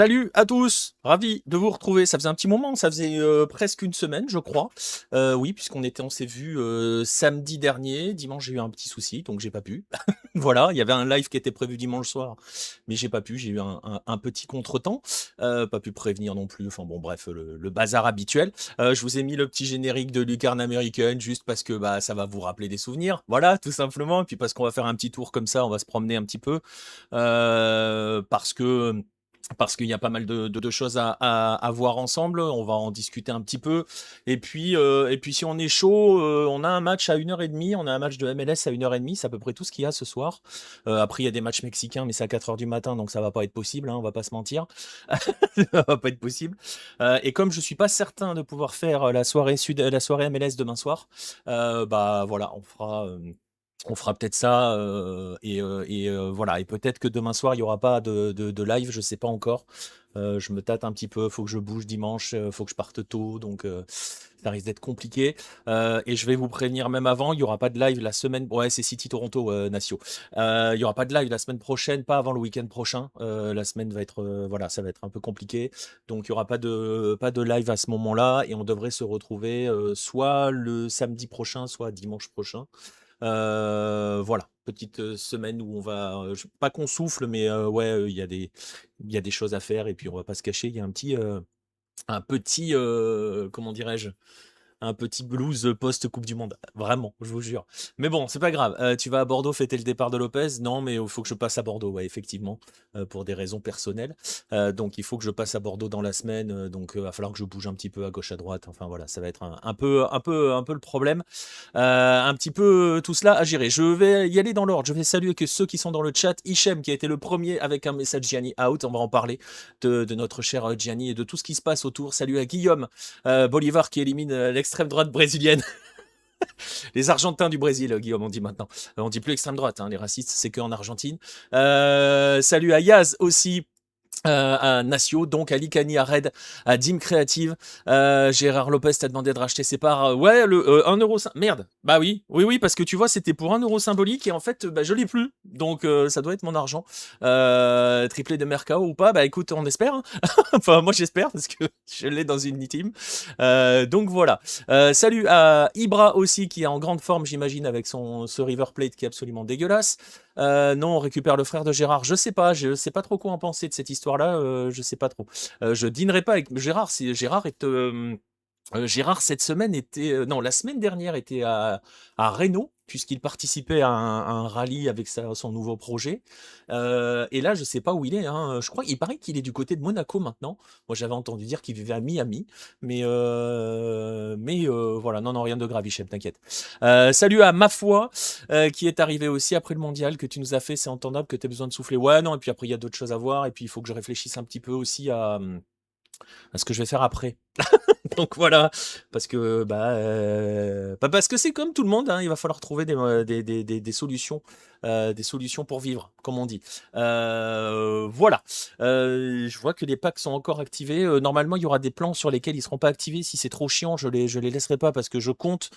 Salut à tous, ravi de vous retrouver. Ça faisait un petit moment, ça faisait presque une semaine, je crois. Oui, on s'est vu samedi dernier. Dimanche, j'ai eu un petit souci, donc j'ai pas pu. Voilà, il y avait un live qui était prévu dimanche soir, mais j'ai pas pu. J'ai eu un petit contretemps, pas pu prévenir non plus. Enfin bon, bref, le bazar habituel. Je vous ai mis le petit générique de Lucarne American juste parce que bah ça va vous rappeler des souvenirs. Voilà, tout simplement. Et puis parce qu'on va faire un petit tour comme ça, on va se promener un petit peu parce qu'il y a pas mal de choses à voir ensemble. On va en discuter un petit peu. Et puis si on est chaud, on a un match à 1h30. On a un match de MLS à 1h30. C'est à peu près tout ce qu'il y a ce soir. Après, il y a des matchs mexicains, mais c'est à 4h du matin, donc ça va pas être possible, hein, on va pas se mentir. Ça va pas être possible. Et comme je suis pas certain de pouvoir faire la soirée MLS demain soir, bah voilà, on fera peut-être ça, voilà. Et peut-être que demain soir, il y aura pas de live, je sais pas encore. Je me tâte un petit peu, faut que je bouge dimanche, faut que je parte tôt, donc ça risque d'être compliqué. Et je vais vous prévenir même avant, il y aura pas de live la semaine. Ouais, c'est City Toronto, Natio. Il y aura pas de live la semaine prochaine, pas avant le week-end prochain. La semaine va être, voilà, ça va être un peu compliqué, donc il y aura pas de live à ce moment-là, et on devrait se retrouver soit le samedi prochain, soit dimanche prochain. Voilà, petite semaine où on va, pas qu'on souffle, mais ouais, il y a des choses à faire et puis on va pas se cacher. Il y a un petit, comment dirais-je, un petit blues post-Coupe du Monde. Vraiment, je vous jure. Mais bon, c'est pas grave. Tu vas à Bordeaux fêter le départ de Lopez? Non, mais il faut que je passe à Bordeaux, ouais, effectivement, pour des raisons personnelles. Donc il faut que je passe à Bordeaux dans la semaine. Donc il va falloir que je bouge un petit peu à gauche, à droite. Enfin voilà, ça va être un peu le problème. Un petit peu tout cela à gérer. Je vais y aller dans l'ordre. Je vais saluer que ceux qui sont dans le chat. Hichem qui a été le premier avec un message Gianni out. On va en parler de notre cher Gianni et de tout ce qui se passe autour. Salut à Guillaume Bolivar qui élimine l'extrême droite brésilienne. Les Argentins du Brésil, Guillaume, on dit maintenant. On dit plus extrême droite, hein, les racistes, c'est qu'en Argentine. Salut à Yaz aussi. À Nacio, donc à Licani, à Red, à Dim Creative. Gérard Lopez t'a demandé de racheter ses parts. Ouais, le 1 euro. Merde. Bah oui, oui, oui, parce que tu vois, c'était pour 1 euro symbolique et en fait, bah, je l'ai plus. Donc ça doit être mon argent. Triplé de Mercao ou pas? Bah écoute, on espère, hein. Enfin, moi j'espère parce que je l'ai dans une team. Donc voilà. Salut à Ibra aussi qui est en grande forme, j'imagine, avec ce River Plate qui est absolument dégueulasse. Non, on récupère le frère de Gérard. Je sais pas trop quoi en penser de cette histoire-là. Je sais pas trop. Je dînerai pas avec Gérard. Si Gérard cette semaine était, non, la semaine dernière était à Reno puisqu'il participait à un rallye avec son nouveau projet. Et là, je sais pas où il est, hein. Il paraît qu'il est du côté de Monaco maintenant. Moi, j'avais entendu dire qu'il vivait à Miami, mais voilà, non, non, rien de grave, Hichem, t'inquiète. Salut à Ma foi, qui est arrivé aussi après le mondial que tu nous as fait. C'est entendable que tu aies besoin de souffler. Ouais, non, et puis après, il y a d'autres choses à voir. Et puis, il faut que je réfléchisse un petit peu aussi à ce que je vais faire après. Donc voilà, parce que c'est comme tout le monde, hein, il va falloir trouver des solutions pour vivre, comme on dit. Voilà. Je vois que les packs sont encore activés. Normalement, il y aura des plans sur lesquels ils seront pas activés. Si c'est trop chiant, je les laisserai pas parce que je compte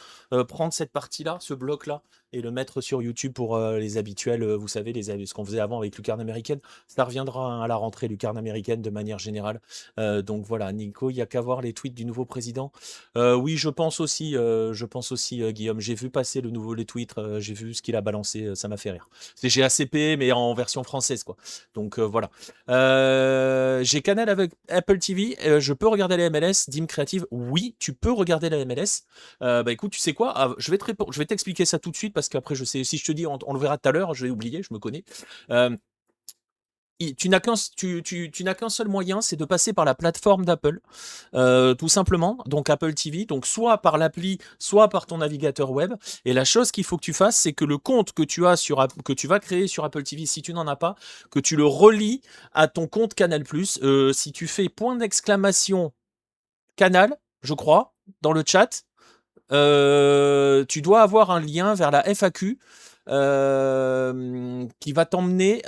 prendre cette partie-là, ce bloc-là, et le mettre sur YouTube pour les habituels. Vous savez, ce qu'on faisait avant avec Lucarne américaine. Ça reviendra, hein, à la rentrée, Lucarne américaine de manière générale. Donc voilà, Nico, il y a qu'à voir les tweets du nouveau président. Oui, je pense aussi, Guillaume. J'ai vu passer les tweets, j'ai vu ce qu'il a balancé, ça m'a fait rire. C'est GACP, mais en version française, quoi. Donc voilà. J'ai Canal avec Apple TV. Je peux regarder la MLS. Dim Creative, oui, tu peux regarder la MLS. Bah écoute, tu sais quoi? Je vais t'expliquer ça tout de suite parce qu'après, je sais, si je te dis, on le verra tout à l'heure, je vais oublier, je me connais. Euh, tu n'as qu'un seul moyen, c'est de passer par la plateforme d'Apple, tout simplement. Donc Apple TV, donc soit par l'appli, soit par ton navigateur web. Et la chose qu'il faut que tu fasses, c'est que le compte que tu vas créer sur Apple TV, si tu n'en as pas, que tu le relis à ton compte Canal+. Si tu fais point d'exclamation Canal, je crois, dans le chat, tu dois avoir un lien vers la FAQ qui va t'emmener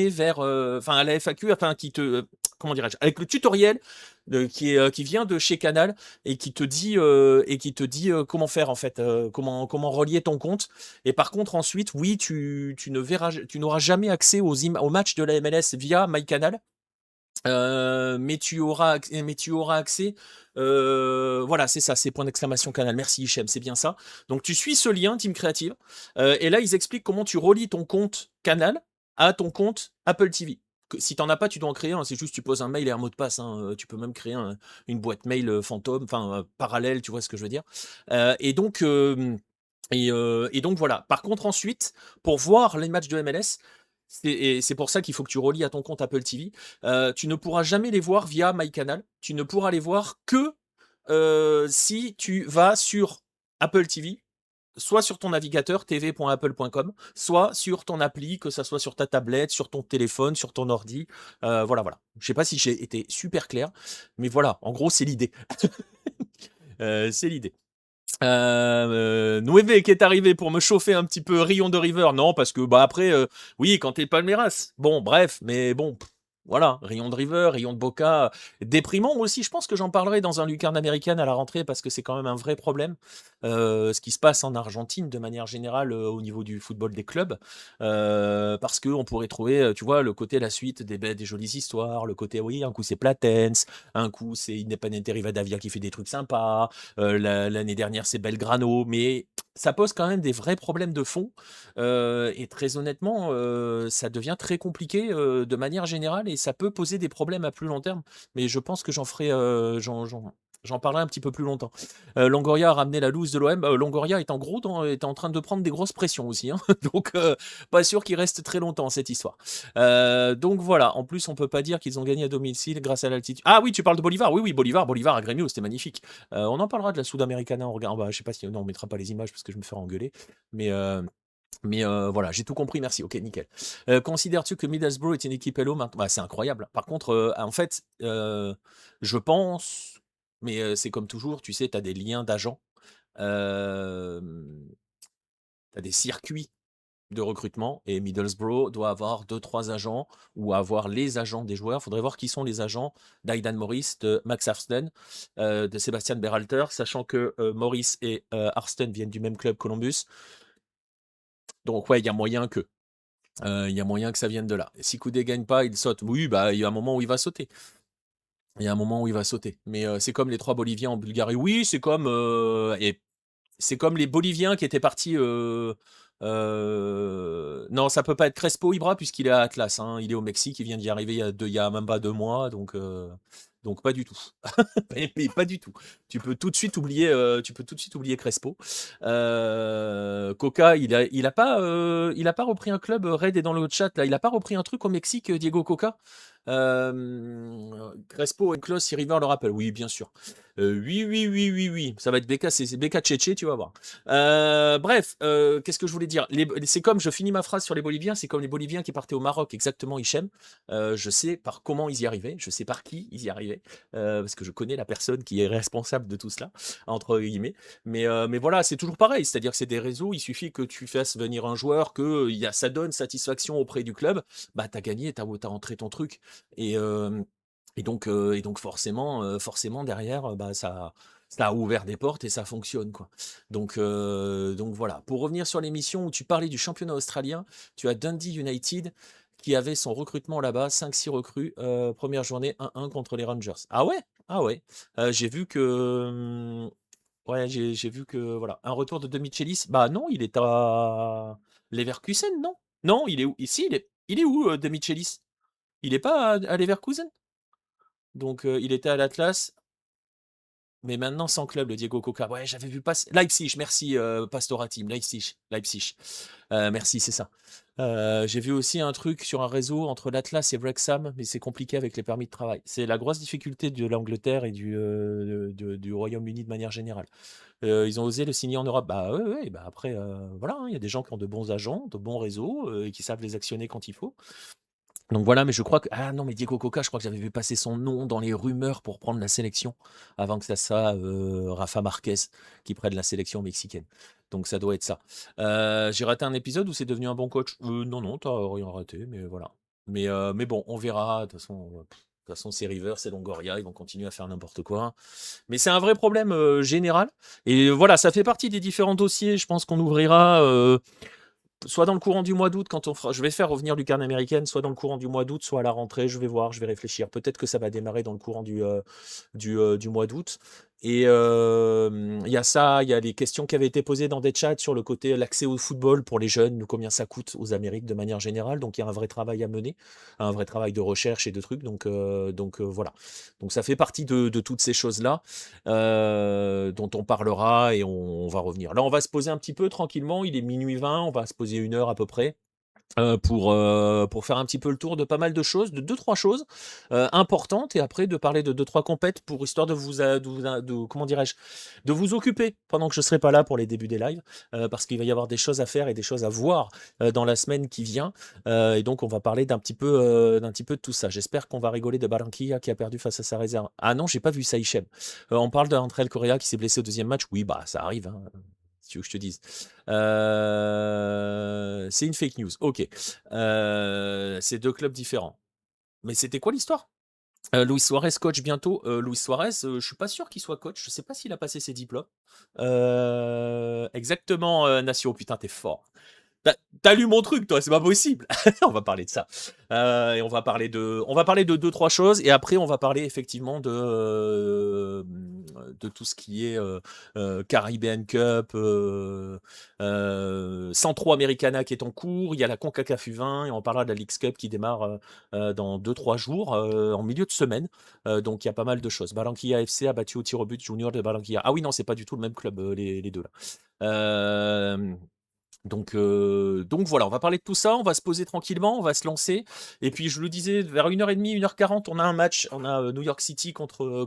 vers, enfin, la FAQ, enfin, comment dirais-je, avec le tutoriel qui vient de chez Canal et qui te dit comment faire en fait, comment relier ton compte. Et par contre ensuite, oui, tu n'auras jamais accès aux matchs de la MLS via MyCanal. Mais tu auras accès, voilà, c'est ça, c'est point d'exclamation canal. Merci Hichem, c'est bien ça. Donc tu suis ce lien Team Creative, et là ils expliquent comment tu relis ton compte Canal à ton compte Apple TV. Si t'en as pas, tu dois en créer un. C'est juste tu poses un mail et un mot de passe, hein. Tu peux même créer une boîte mail fantôme, enfin parallèle, tu vois ce que je veux dire. Et donc et donc voilà. Par contre ensuite, pour voir les matchs de MLS, et c'est pour ça qu'il faut que tu relis à ton compte Apple TV. Tu ne pourras jamais les voir via MyCanal. Tu ne pourras les voir que si tu vas sur Apple TV, soit sur ton navigateur tv.apple.com, soit sur ton appli, que ça soit sur ta tablette, sur ton téléphone, sur ton ordi. Voilà, voilà. Je sais pas si j'ai été super clair, mais voilà, en gros, c'est l'idée. C'est l'idée. 9 qui est arrivé pour me chauffer un petit peu, Rion de River. Non, parce que bah après, oui, quand t'es Palmeiras. Bon, bref, mais bon, voilà, Rion de River, Rion de Boca, déprimant aussi. Je pense que j'en parlerai dans un Lucarne américaine à la rentrée parce que c'est quand même un vrai problème. Ce qui se passe en Argentine de manière générale au niveau du football des clubs. Parce qu'on pourrait trouver, tu vois, le côté la suite des jolies histoires, le côté, oui, un coup c'est Platense, un coup c'est Independiente Rivadavia qui fait des trucs sympas, l'année dernière c'est Belgrano, mais ça pose quand même des vrais problèmes de fond. Et très honnêtement, ça devient très compliqué de manière générale et ça peut poser des problèmes à plus long terme. Mais je pense que j'en parlerai un petit peu plus longtemps. Longoria a ramené la loose de l'OM. Longoria est en train de prendre des grosses pressions aussi, hein. Donc pas sûr qu'il reste très longtemps cette histoire. Donc voilà. En plus, on peut pas dire qu'ils ont gagné à domicile grâce à l'altitude. Ah oui, tu parles de Bolivar. Oui, oui, Bolivar à Grêmio, c'était magnifique. On en parlera de la Sudamericana. On regarde. Bah, je sais pas si non, on mettra pas les images parce que je me ferai engueuler. Mais voilà, j'ai tout compris, merci. Ok, nickel. Considères-tu que Middlesbrough est une équipe Hello maintenant? Bah, c'est incroyable. Par contre, en fait, je pense, mais c'est comme toujours, tu sais, tu as des liens d'agents, euh, tu as des circuits de recrutement, et Middlesbrough doit avoir 2-3 agents, ou avoir les agents des joueurs. Il faudrait voir qui sont les agents d'Aidan Morris, de Max Arsten, de Sébastien Berhalter, sachant que Morris et Arsten viennent du même club, Columbus. Donc ouais, il y a moyen que. Il y a moyen que ça vienne de là. Et si Koudé gagne pas, il saute. Oui, bah, il y a un moment où il va sauter. Il y a un moment où il va sauter. Mais c'est comme les 3 Boliviens en Bulgarie. Oui, c'est comme les Boliviens qui étaient partis. Non, ça peut pas être Crespo Ibra puisqu'il est à Atlas, hein. Il est au Mexique, il vient d'y arriver il y a même pas 2 mois, donc pas du tout. Mais pas du tout. Tu peux tout de suite oublier Crespo. Coca, il a pas repris un club. Red est dans le chat là. Il a pas repris un truc au Mexique, Diego Coca. Crespo et Klaus, si River le rappelle. Oui, bien sûr. Oui, oui, oui, oui, oui. Ça va être BK, c'est BK Tchétché, tu vas voir. Bref, qu'est-ce que je voulais dire? C'est comme, je finis ma phrase sur les Boliviens, c'est comme les Boliviens qui partaient au Maroc, exactement, Hichem. Je sais par comment ils y arrivaient, je sais par qui ils y arrivaient, parce que je connais la personne qui est responsable de tout cela, entre guillemets. Mais voilà, c'est toujours pareil, c'est-à-dire que c'est des réseaux, il suffit que tu fasses venir un joueur, que ça donne satisfaction auprès du club, bah t'as gagné, t'as rentré ton truc. Et, euh, et donc forcément derrière, bah, ça a ouvert des portes et ça fonctionne, quoi. Donc voilà. Pour revenir sur l'émission où tu parlais du championnat australien, tu as Dundee United qui avait son recrutement là-bas, 5-6 recrues, première journée 1-1 contre les Rangers. Ah ouais? Ah ouais. J'ai vu que ouais, j'ai vu que voilà, un retour de Demichelis. Bah non, il est à Leverkusen, non? Non, il est où? Ici, il est où, Demichelis? Il est pas à Leverkusen? Donc il était à l'Atlas, mais maintenant sans club, le Diego Coca. Ouais, j'avais vu passer. Leipzig, merci Pastora Team. Leipzig. Merci, c'est ça. J'ai vu aussi un truc sur un réseau entre l'Atlas et Wrexham, mais c'est compliqué avec les permis de travail. C'est la grosse difficulté de l'Angleterre et du Royaume-Uni de manière générale. Ils ont osé le signer en Europe. Bah ouais, ouais, bah après, voilà, hein, il y a des gens qui ont de bons agents, de bons réseaux, et qui savent les actionner quand il faut. Donc voilà, mais je crois que ah non, mais Diego Coca, je crois que j'avais vu passer son nom dans les rumeurs pour prendre la sélection avant que ça soit Rafa Marquez qui prenne la sélection mexicaine. Donc ça doit être ça. J'ai raté un épisode où c'est devenu un bon coach? Non, non, t'as rien raté, mais voilà. Mais bon, on verra. De toute façon, c'est River, c'est Longoria, ils vont continuer à faire n'importe quoi. Mais c'est un vrai problème général. Et voilà, ça fait partie des différents dossiers. Je pense qu'on ouvrira. soit dans le courant du mois d'août, quand on fera, je vais faire revenir Lucarne américaine, soit dans le courant du mois d'août, soit à la rentrée. Je vais voir, je vais réfléchir. Peut-être que ça va démarrer dans le courant du mois d'août. Et il y a ça, il y a les questions qui avaient été posées dans des chats sur le côté l'accès au football pour les jeunes, combien ça coûte aux Amériques de manière générale. Donc il y a un vrai travail à mener, un vrai travail de recherche et de trucs. Donc voilà. Donc ça fait partie de toutes ces choses-là dont on parlera et on va revenir. Là, on va se poser un petit peu tranquillement. Il est minuit 20, on va se poser 1 heure à peu près pour faire un petit peu le tour de pas mal de choses, de deux trois choses importantes, et après de parler de deux trois compètes pour histoire comment dirais-je, de vous occuper pendant que je serai pas là pour les débuts des lives, parce qu'il va y avoir des choses à faire et des choses à voir dans la semaine qui vient, et donc on va parler d'un petit peu de tout ça. J'espère qu'on va rigoler de Barranquilla qui a perdu face à sa réserve. Ah non, j'ai pas vu ça, Hichem. On parle d'André Correa qui s'est blessé au deuxième match. Oui, bah ça arrive, hein, si tu veux que je te dise. C'est une fake news. Ok. C'est deux clubs différents. Mais c'était quoi l'histoire? Luis Suarez coach bientôt. Luis Suarez, je suis pas sûr qu'il soit coach. Je sais pas s'il a passé ses diplômes. Exactement, Nacio. Putain, t'es fort. T'as lu mon truc, toi, c'est pas possible. On va parler de ça. Et on va parler de deux, trois choses. Et après, on va parler effectivement de tout ce qui est Caribbean Cup, Centro Americana qui est en cours. Il y a la CONCACAF U20 et on parlera de la Leagues Cup qui démarre dans 2-3 jours, en milieu de semaine. Donc il y a pas mal de choses. Barranquilla FC a battu au tir au but Junior de Barranquilla. Ah oui, non, c'est pas du tout le même club, les deux là. Donc voilà, on va parler de tout ça, on va se poser tranquillement, on va se lancer. Et puis je le disais, vers 1h30, 1h40, on a un match. On a New York City contre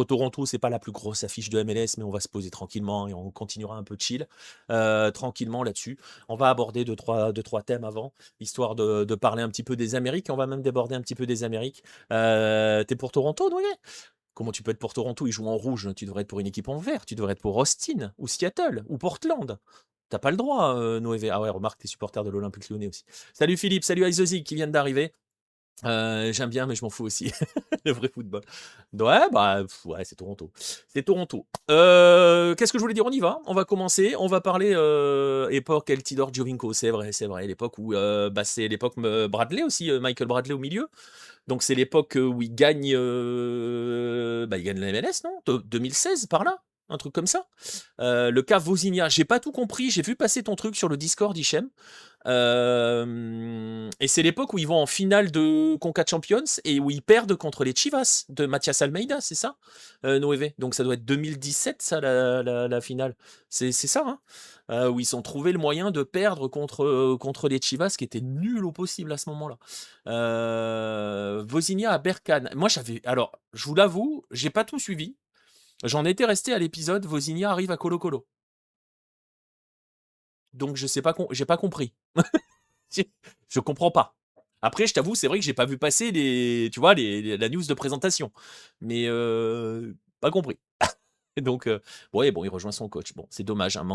Toronto. C'est pas la plus grosse affiche de MLS, mais on va se poser tranquillement et on continuera un peu chill, tranquillement là-dessus. On va aborder deux, trois thèmes avant, histoire de parler un petit peu des Amériques. On va même déborder un petit peu des Amériques. T'es pour Toronto, Noé? Comment tu peux être pour Toronto? Ils jouent en rouge. Tu devrais être pour une équipe en vert. Tu devrais être pour Austin ou Seattle ou Portland. T'as pas le droit, Noé. Ah ouais, remarque, t'es supporter de l'Olympique Lyonnais aussi. Salut Philippe, salut Aizozi qui viennent d'arriver. J'aime bien, mais je m'en fous aussi. Le vrai football. Ouais, bah, ouais, c'est Toronto. C'est Toronto. Qu'est-ce que je voulais dire? On y va. On va commencer. On va parler époque El Tidor Giovinco. C'est vrai, c'est vrai. L'époque où, bah, c'est l'époque Bradley aussi, Michael Bradley au milieu. Donc c'est l'époque où bah, il gagne la MLS, non? 2016, par là? Un truc comme ça. Le cas Vozinha, j'ai pas tout compris. J'ai vu passer ton truc sur le Discord, Hichem. Et c'est l'époque où ils vont en finale de Conca Champions et où ils perdent contre les Chivas de Mathias Almeida, c'est ça, Noévé? Donc ça doit être 2017, ça, la finale. C'est ça, hein, où ils ont trouvé le moyen de perdre contre les Chivas, qui étaient nuls au possible à ce moment-là. Vozinha à Berkane. Moi, alors, je vous l'avoue, j'ai pas tout suivi. J'en étais resté à l'épisode Vozinha arrive à Colo Colo. Donc je sais pas, j'ai pas compris. Je comprends pas. Après, je t'avoue, c'est vrai que j'ai pas vu passer tu vois, la news de présentation, mais pas compris. Donc, ouais, bon, il rejoint son coach. Bon, c'est dommage, un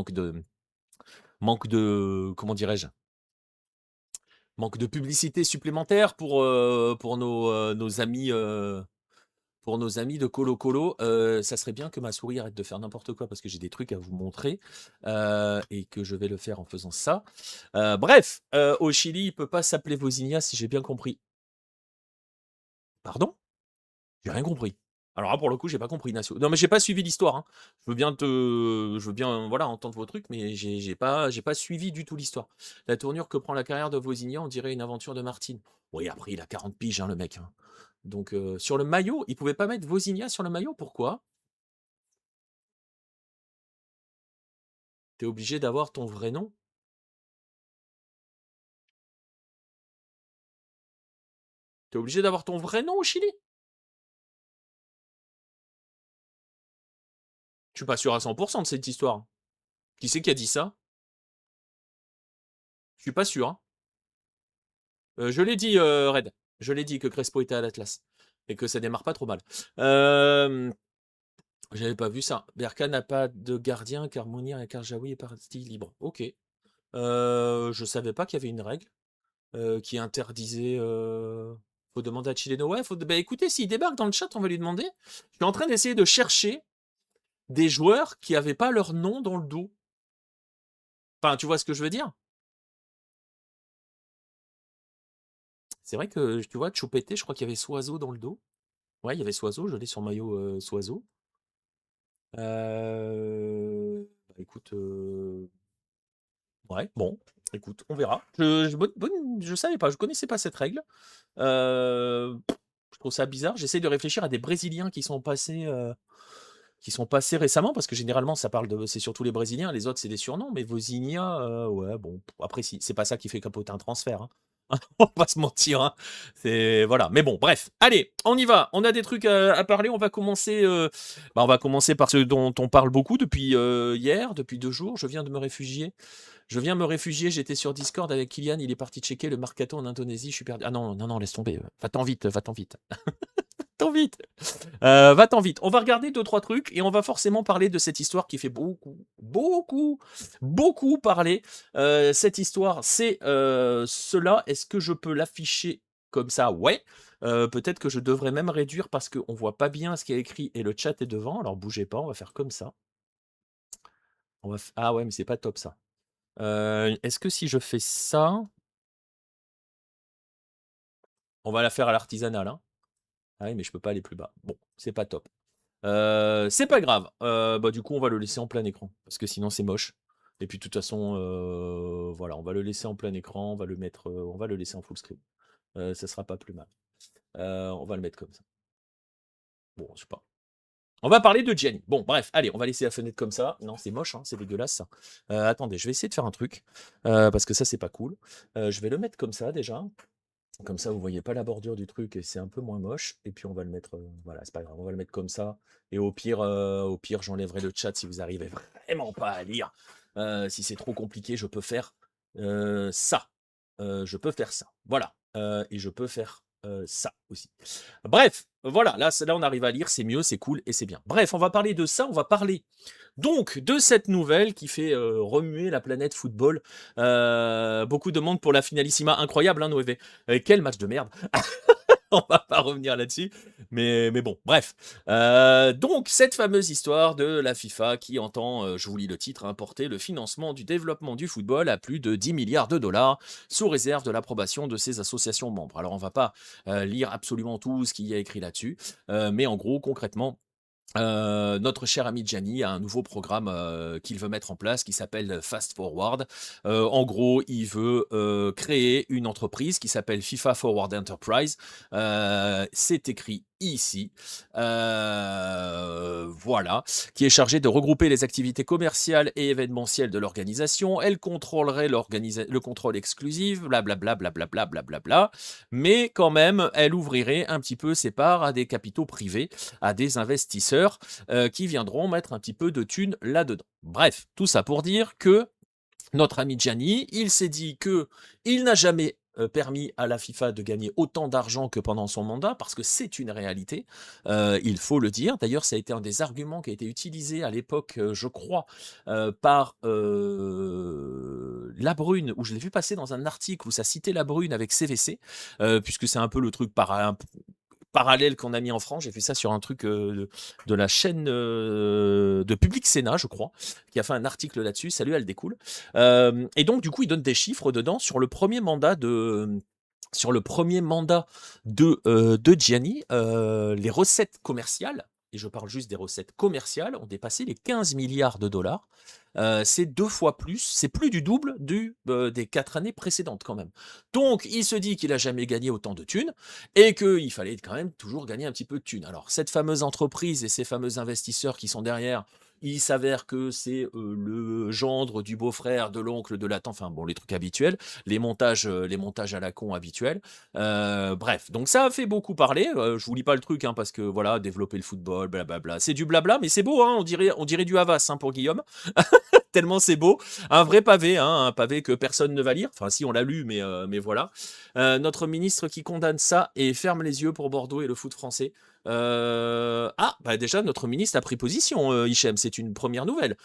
comment dirais-je, manque de publicité supplémentaire pour nos amis. Pour nos amis de Colo Colo, ça serait bien que ma souris arrête de faire n'importe quoi parce que j'ai des trucs à vous montrer et que je vais le faire en faisant ça. Bref, au Chili, il peut pas s'appeler Vozinha si j'ai bien compris. Pardon? J'ai rien compris. Alors là, pour le coup, j'ai pas compris, Nacio. Non, mais j'ai pas suivi l'histoire, hein. Je veux bien, voilà, entendre vos trucs, mais j'ai pas suivi du tout l'histoire. La tournure que prend la carrière de Vozinha, on dirait une aventure de Martine. Oui, après, il a 40 piges, hein, le mec, hein. Donc, sur le maillot, il pouvait pas mettre Vozinha sur le maillot, pourquoi? T'es obligé d'avoir ton vrai nom? T'es obligé d'avoir ton vrai nom au Chili? Je suis pas sûr à 100% de cette histoire. Qui c'est qui a dit ça? Je suis pas sûr, hein. Je l'ai dit, Red. Je l'ai dit que Crespo était à l'Atlas. Et que ça démarre pas trop mal. J'avais pas vu ça. Berka n'a pas de gardien car Mounir et Karjaoui est parti libre. Ok. Je savais pas qu'il y avait une règle qui interdisait. Faut demander à Chileno. Ouais, bah écoutez, s'il débarque dans le chat, on va lui demander. Je suis en train d'essayer de chercher des joueurs qui avaient pas leur nom dans le dos. Enfin, tu vois ce que je veux dire? C'est vrai que, tu vois, Choupeté, je crois qu'il y avait Soiseau dans le dos. Ouais, il y avait Soiseau, je l'ai sur maillot Soiseau. Bah, écoute, ouais, bon, écoute, on verra. Je savais pas, je connaissais pas cette règle. Je trouve ça bizarre. J'essaie de réfléchir à des Brésiliens qui sont passés récemment, parce que généralement, c'est surtout les Brésiliens, les autres, c'est des surnoms, mais Vozinha, ouais, bon, après, si, c'est pas ça qui fait capoter un transfert, hein. On va pas se mentir, hein. C'est, voilà. Mais bon, bref. Allez, on y va. On a des trucs à parler. On va commencer par ce dont on parle beaucoup depuis hier, depuis 2 jours. Je viens de me réfugier. J'étais sur Discord avec Kylian, il est parti checker le mercato en Indonésie, je suis perdu. Ah non, non, non, laisse tomber. Va-t'en vite, va-t'en vite. Va-t'en vite. Va-t'en vite. On va regarder 2, 3 trucs et on va forcément parler de cette histoire qui fait beaucoup, beaucoup, beaucoup parler. Cette histoire, c'est cela. Est-ce que je peux l'afficher comme ça? Ouais. Peut-être que je devrais même réduire parce qu'on voit pas bien ce qui est écrit et le chat est devant. Alors bougez pas, on va faire comme ça. Ah ouais, mais c'est pas top ça. Est-ce que si je fais ça, on va la faire à l'artisanal, hein? Ah oui, mais je peux pas aller plus bas. Bon, c'est pas top. C'est pas grave. Bah, du coup, on va le laisser en plein écran, parce que sinon c'est moche. Et puis de toute façon, voilà, on va le laisser en plein écran, on va le laisser en full screen. Ça sera pas plus mal. On va le mettre comme ça. Bon, je sais pas. On va parler de Gianni. Bon, bref, allez, on va laisser la fenêtre comme ça. Non, c'est moche, hein, c'est dégueulasse ça. Attendez, je vais essayer de faire un truc, parce que ça, c'est pas cool. Je vais le mettre comme ça déjà. Comme ça, vous voyez pas la bordure du truc et c'est un peu moins moche. Et puis on va le mettre, voilà, c'est pas grave, on va le mettre comme ça. Et au pire, j'enlèverai le chat si vous arrivez vraiment pas à lire. Si c'est trop compliqué, je peux faire ça. Je peux faire ça. Voilà. Et je peux faire ça aussi. Bref, voilà, là on arrive à lire, c'est mieux, c'est cool et c'est bien. Bref, on va parler de ça, on va parler donc de cette nouvelle qui fait remuer la planète football. Beaucoup de monde pour la finalissima incroyable, hein, Noévé. Quel match de merde. On va pas revenir là-dessus, mais bon, bref. Donc, cette fameuse histoire de la FIFA qui entend, je vous lis le titre, hein, porter le financement du développement du football à plus de 10 milliards de dollars, sous réserve de l'approbation de ses associations membres. Alors, on va pas lire absolument tout ce qu'il y a écrit là-dessus, mais en gros, concrètement, notre cher ami Gianni a un nouveau programme qu'il veut mettre en place qui s'appelle Fast Forward. En gros, il veut créer une entreprise qui s'appelle FIFA Forward Enterprise. C'est écrit ici. Voilà, qui est chargée de regrouper les activités commerciales et événementielles de l'organisation. Elle contrôlerait le contrôle exclusif, blablabla, blablabla, blablabla. Mais quand même, elle ouvrirait un petit peu ses parts à des capitaux privés, à des investisseurs qui viendront mettre un petit peu de thunes là-dedans. Bref, tout ça pour dire que notre ami Gianni, il s'est dit que il n'a jamais permis à la FIFA de gagner autant d'argent que pendant son mandat, parce que c'est une réalité, il faut le dire. D'ailleurs, ça a été un des arguments qui a été utilisé à l'époque, je crois, par La Brune, où je l'ai vu passer dans un article où ça citait La Brune avec CVC, puisque c'est un peu le truc parallèle qu'on a mis en France. J'ai fait ça sur un truc de la chaîne de Public Sénat, je crois, qui a fait un article là-dessus. Salut, elle découle. Et donc, du coup, il donne des chiffres dedans sur le premier mandat de Gianni. Les recettes commerciales, et je parle juste des recettes commerciales, ont dépassé les 15 milliards de dollars. C'est 2 fois plus, c'est plus du double des 4 années précédentes quand même. Donc il se dit qu'il a jamais gagné autant de thunes et qu'il fallait quand même toujours gagner un petit peu de thunes. Alors cette fameuse entreprise et ces fameux investisseurs qui sont derrière, il s'avère que c'est le gendre du beau-frère, de l'oncle, de la tante, enfin bon, les trucs habituels, les montages à la con habituels. Bref, donc ça a fait beaucoup parler. Je vous lis pas le truc, hein, parce que voilà, développer le football, blablabla. C'est du blabla, mais c'est beau, hein, on dirait du Havas, hein, pour Guillaume. Tellement c'est beau. Un vrai pavé, hein, un pavé que personne ne va lire. Enfin, si, on l'a lu, mais voilà. Notre ministre qui condamne ça et ferme les yeux pour Bordeaux et le foot français. Bah déjà, notre ministre a pris position, Hichem. C'est une première nouvelle.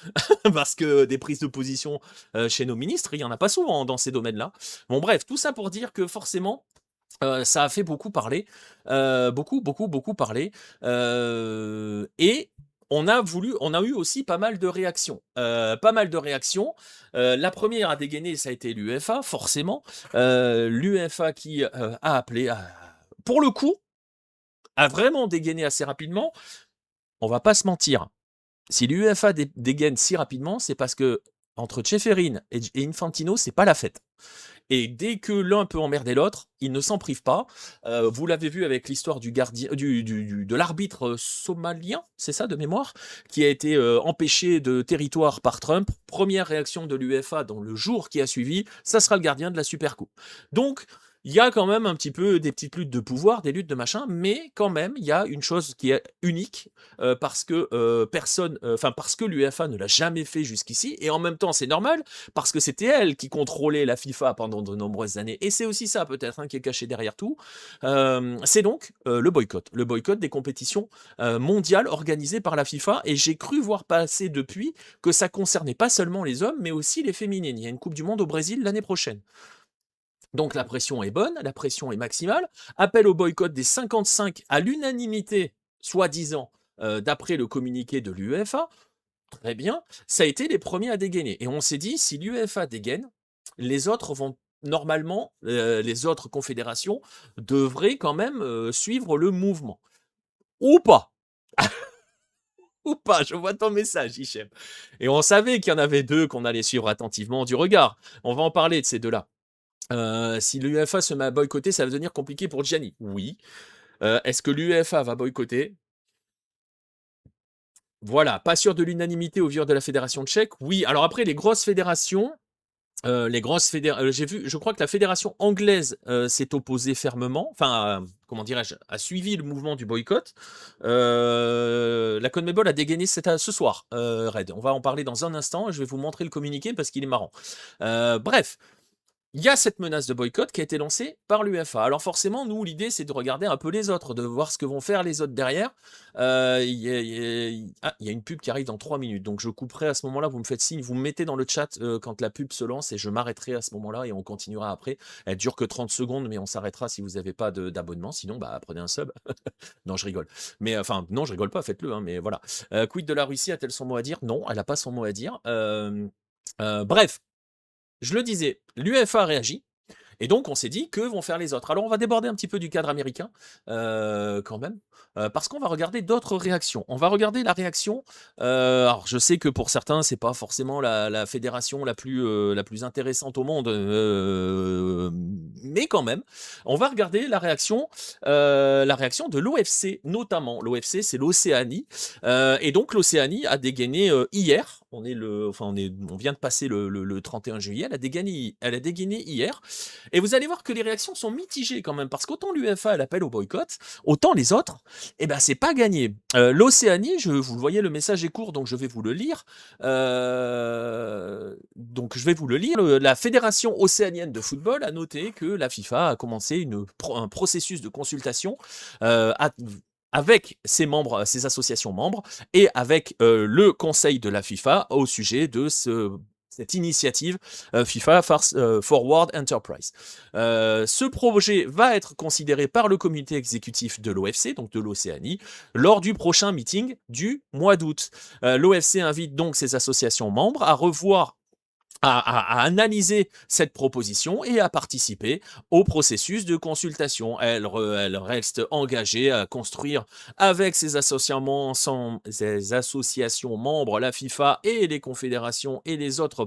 Parce que des prises de position chez nos ministres, il n'y en a pas souvent dans ces domaines-là. Bon, bref, tout ça pour dire que forcément, ça a fait beaucoup parler. Beaucoup, beaucoup, beaucoup parler. Et on a eu aussi pas mal de réactions. Pas mal de réactions. La première à dégainer, ça a été l'UEFA, forcément. L'UEFA qui a appelé, pour le coup, a vraiment dégainé assez rapidement. On va pas se mentir. Si l'UEFA dégaine si rapidement, c'est parce que entre Ceferin et Infantino, c'est pas la fête. Et dès que l'un peut emmerder l'autre, il ne s'en prive pas. Vous l'avez vu avec l'histoire du gardien, de l'arbitre somalien, c'est ça de mémoire, qui a été empêché de territoire par Trump. Première réaction de l'UEFA dans le jour qui a suivi, ça sera le gardien de la Super Coupe. Donc, il y a quand même un petit peu des petites luttes de pouvoir, des luttes de machin, mais quand même, il y a une chose qui est unique parce que parce que l'UEFA ne l'a jamais fait jusqu'ici, et en même temps, c'est normal parce que c'était elle qui contrôlait la FIFA pendant de nombreuses années. Et c'est aussi ça peut-être qui est caché derrière tout. C'est donc le boycott des compétitions mondiales organisées par la FIFA. Et j'ai cru voir passer depuis que ça concernait pas seulement les hommes, mais aussi les féminines. Il y a une Coupe du Monde au Brésil l'année prochaine. Donc la pression est bonne, la pression est maximale. Appel au boycott des 55 à l'unanimité, soi-disant, d'après le communiqué de l'UEFA. Très bien, ça a été les premiers à dégainer. Et on s'est dit, si l'UEFA dégaine, les autres vont normalement, les autres confédérations devraient quand même suivre le mouvement. Ou pas. Ou pas, je vois ton message, Hichem. Et on savait qu'il y en avait deux qu'on allait suivre attentivement du regard. On va en parler de ces deux-là. Si l'UEFA se met à boycotter, ça va devenir compliqué pour Gianni. Oui. Est-ce que l'UEFA va boycotter? Voilà, pas sûr de l'unanimité au vu de la fédération tchèque. Oui, alors après, les grosses fédérations, j'ai vu, je crois que la fédération anglaise s'est opposée fermement, enfin, comment dirais-je, a suivi le mouvement du boycott. La CONMEBOL a dégainé ce soir, Red. On va en parler dans un instant. Je vais vous montrer le communiqué parce qu'il est marrant. Bref. Il y a cette menace de boycott qui a été lancée par l'UEFA. Alors forcément, nous, l'idée, c'est de regarder un peu les autres, de voir ce que vont faire les autres derrière. Il y a une pub qui arrive dans 3 minutes, donc je couperai à ce moment-là, vous me faites signe, vous me mettez dans le chat quand la pub se lance et je m'arrêterai à ce moment-là et on continuera après. Elle dure que 30 secondes, mais on s'arrêtera si vous n'avez pas d'abonnement, sinon, bah, prenez un sub. Non, je rigole. Mais enfin, non, je rigole pas, faites-le, hein, mais voilà. Quid de la Russie, a-t-elle son mot à dire? Non, elle n'a pas son mot à dire. Bref, je le disais, l'UEFA a réagi. Et donc, on s'est dit que vont faire les autres. Alors, on va déborder un petit peu du cadre américain, quand même, parce qu'on va regarder d'autres réactions. On va regarder la réaction. Alors, je sais que pour certains, c'est pas forcément la fédération la plus intéressante au monde, mais quand même, on va regarder la réaction de l'OFC, notamment. L'OFC, c'est l'Océanie, et donc l'Océanie a dégainé hier. On vient de passer le 31 juillet. Elle a dégainé hier. Et vous allez voir que les réactions sont mitigées quand même, parce qu'autant l'UEFA elle appelle au boycott, autant les autres, eh ben c'est pas gagné. L'Océanie, vous le voyez, le message est court, donc je vais vous le lire. La Fédération océanienne de football a noté que la FIFA a commencé un processus de consultation avec ses membres, ses associations membres, et avec le conseil de la FIFA au sujet de cette initiative FIFA Forward Enterprise. Ce projet va être considéré par le comité exécutif de l'OFC, donc de l'Océanie, lors du prochain meeting du mois d'août. L'OFC invite donc ses associations membres à revoir à analyser cette proposition et à participer au processus de consultation. Elle reste engagée à construire avec ses associations membres, la FIFA et les confédérations et les autres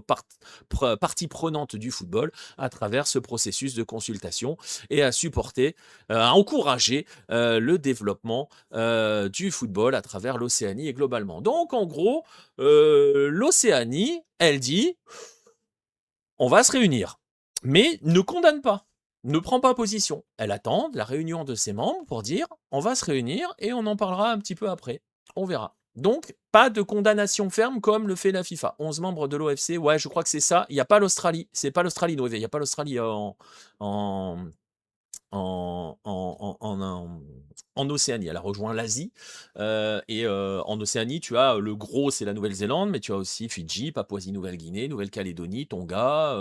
parties prenantes du football à travers ce processus de consultation et à supporter, à encourager le développement du football à travers l'Océanie et globalement. Donc en gros, l'Océanie, elle dit on va se réunir, mais ne condamne pas, ne prend pas position. Elle attend la réunion de ses membres pour dire on va se réunir et on en parlera un petit peu après. On verra. Donc, pas de condamnation ferme comme le fait la FIFA. 11 membres de l'OFC, ouais, je crois que c'est ça. Il n'y a pas l'Australie. C'est pas l'Australie, il n'y a pas l'Australie en en Océanie. Elle a rejoint l'Asie. En Océanie, tu as le gros, c'est la Nouvelle-Zélande, mais tu as aussi Fidji, Papouasie-Nouvelle-Guinée, Nouvelle-Calédonie, Tonga,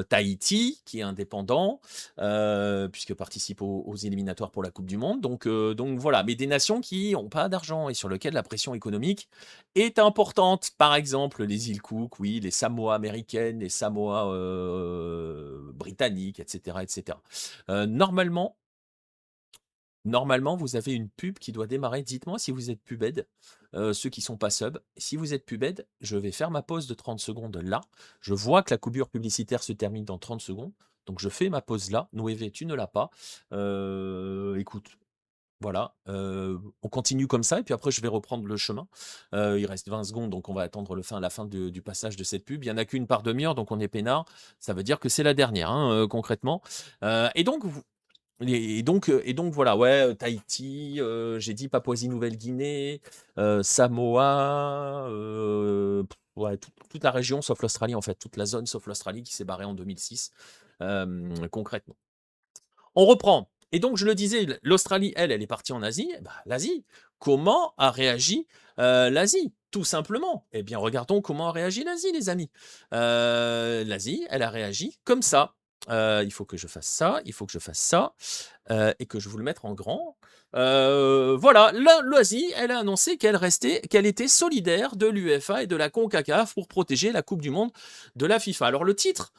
Tahiti, qui est indépendant, puisque participe aux éliminatoires pour la Coupe du Monde. Donc voilà, mais des nations qui n'ont pas d'argent et sur lesquelles la pression économique est importante. Par exemple, les îles Cook, oui, les Samoa américaines, les Samoa britanniques, etc., etc. Normalement, vous avez une pub qui doit démarrer. Dites-moi si vous êtes pubed, ceux qui sont pas sub. Si vous êtes pubed, je vais faire ma pause de 30 secondes là. Je vois que la coupure publicitaire se termine dans 30 secondes. Donc je fais ma pause là. Noévé, tu ne l'as pas. Écoute, voilà, on continue comme ça et puis après je vais reprendre le chemin. Il reste 20 secondes, donc on va attendre la fin du passage de cette pub. Il y en a qu'une par demi-heure, donc on est peinard. Ça veut dire que c'est la dernière, hein, concrètement. Et donc voilà, ouais, Tahiti, j'ai dit Papouasie-Nouvelle-Guinée, Samoa, ouais, toute la région sauf l'Australie en fait, toute la zone sauf l'Australie qui s'est barrée en 2006, concrètement. On reprend. Et donc, je le disais, l'Australie, elle est partie en Asie. Eh ben, l'Asie, comment a réagi l'Asie? Tout simplement. Eh bien, regardons comment a réagi l'Asie, les amis. L'Asie, elle a réagi comme ça. Il faut que je fasse ça, il faut que je fasse ça, et que je vous le mette en grand. Voilà, l'Asie, elle a annoncé qu'elle était solidaire de l'UEFA et de la CONCACAF pour protéger la Coupe du Monde de la FIFA. Alors le titre,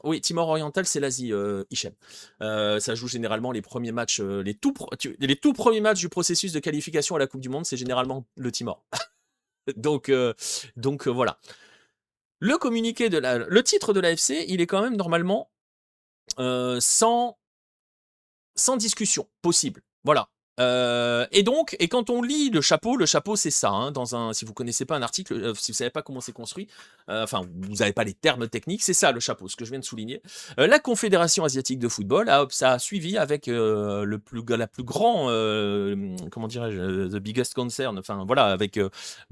oui, Timor Oriental, c'est l'Asie, Hichem. Ça joue généralement les premiers matchs, les tout premiers matchs du processus de qualification à la Coupe du Monde, c'est généralement le Timor. donc voilà. Le titre de l'AFC, il est quand même normalement sans discussion possible. Voilà. Et quand on lit le chapeau c'est ça, hein, si vous connaissez pas un article, si vous savez pas comment c'est construit, enfin vous n'avez pas les termes techniques, c'est ça le chapeau, ce que je viens de souligner. La Confédération asiatique de football ça a suivi avec la plus grand, comment dirais-je, the biggest concern, enfin voilà, avec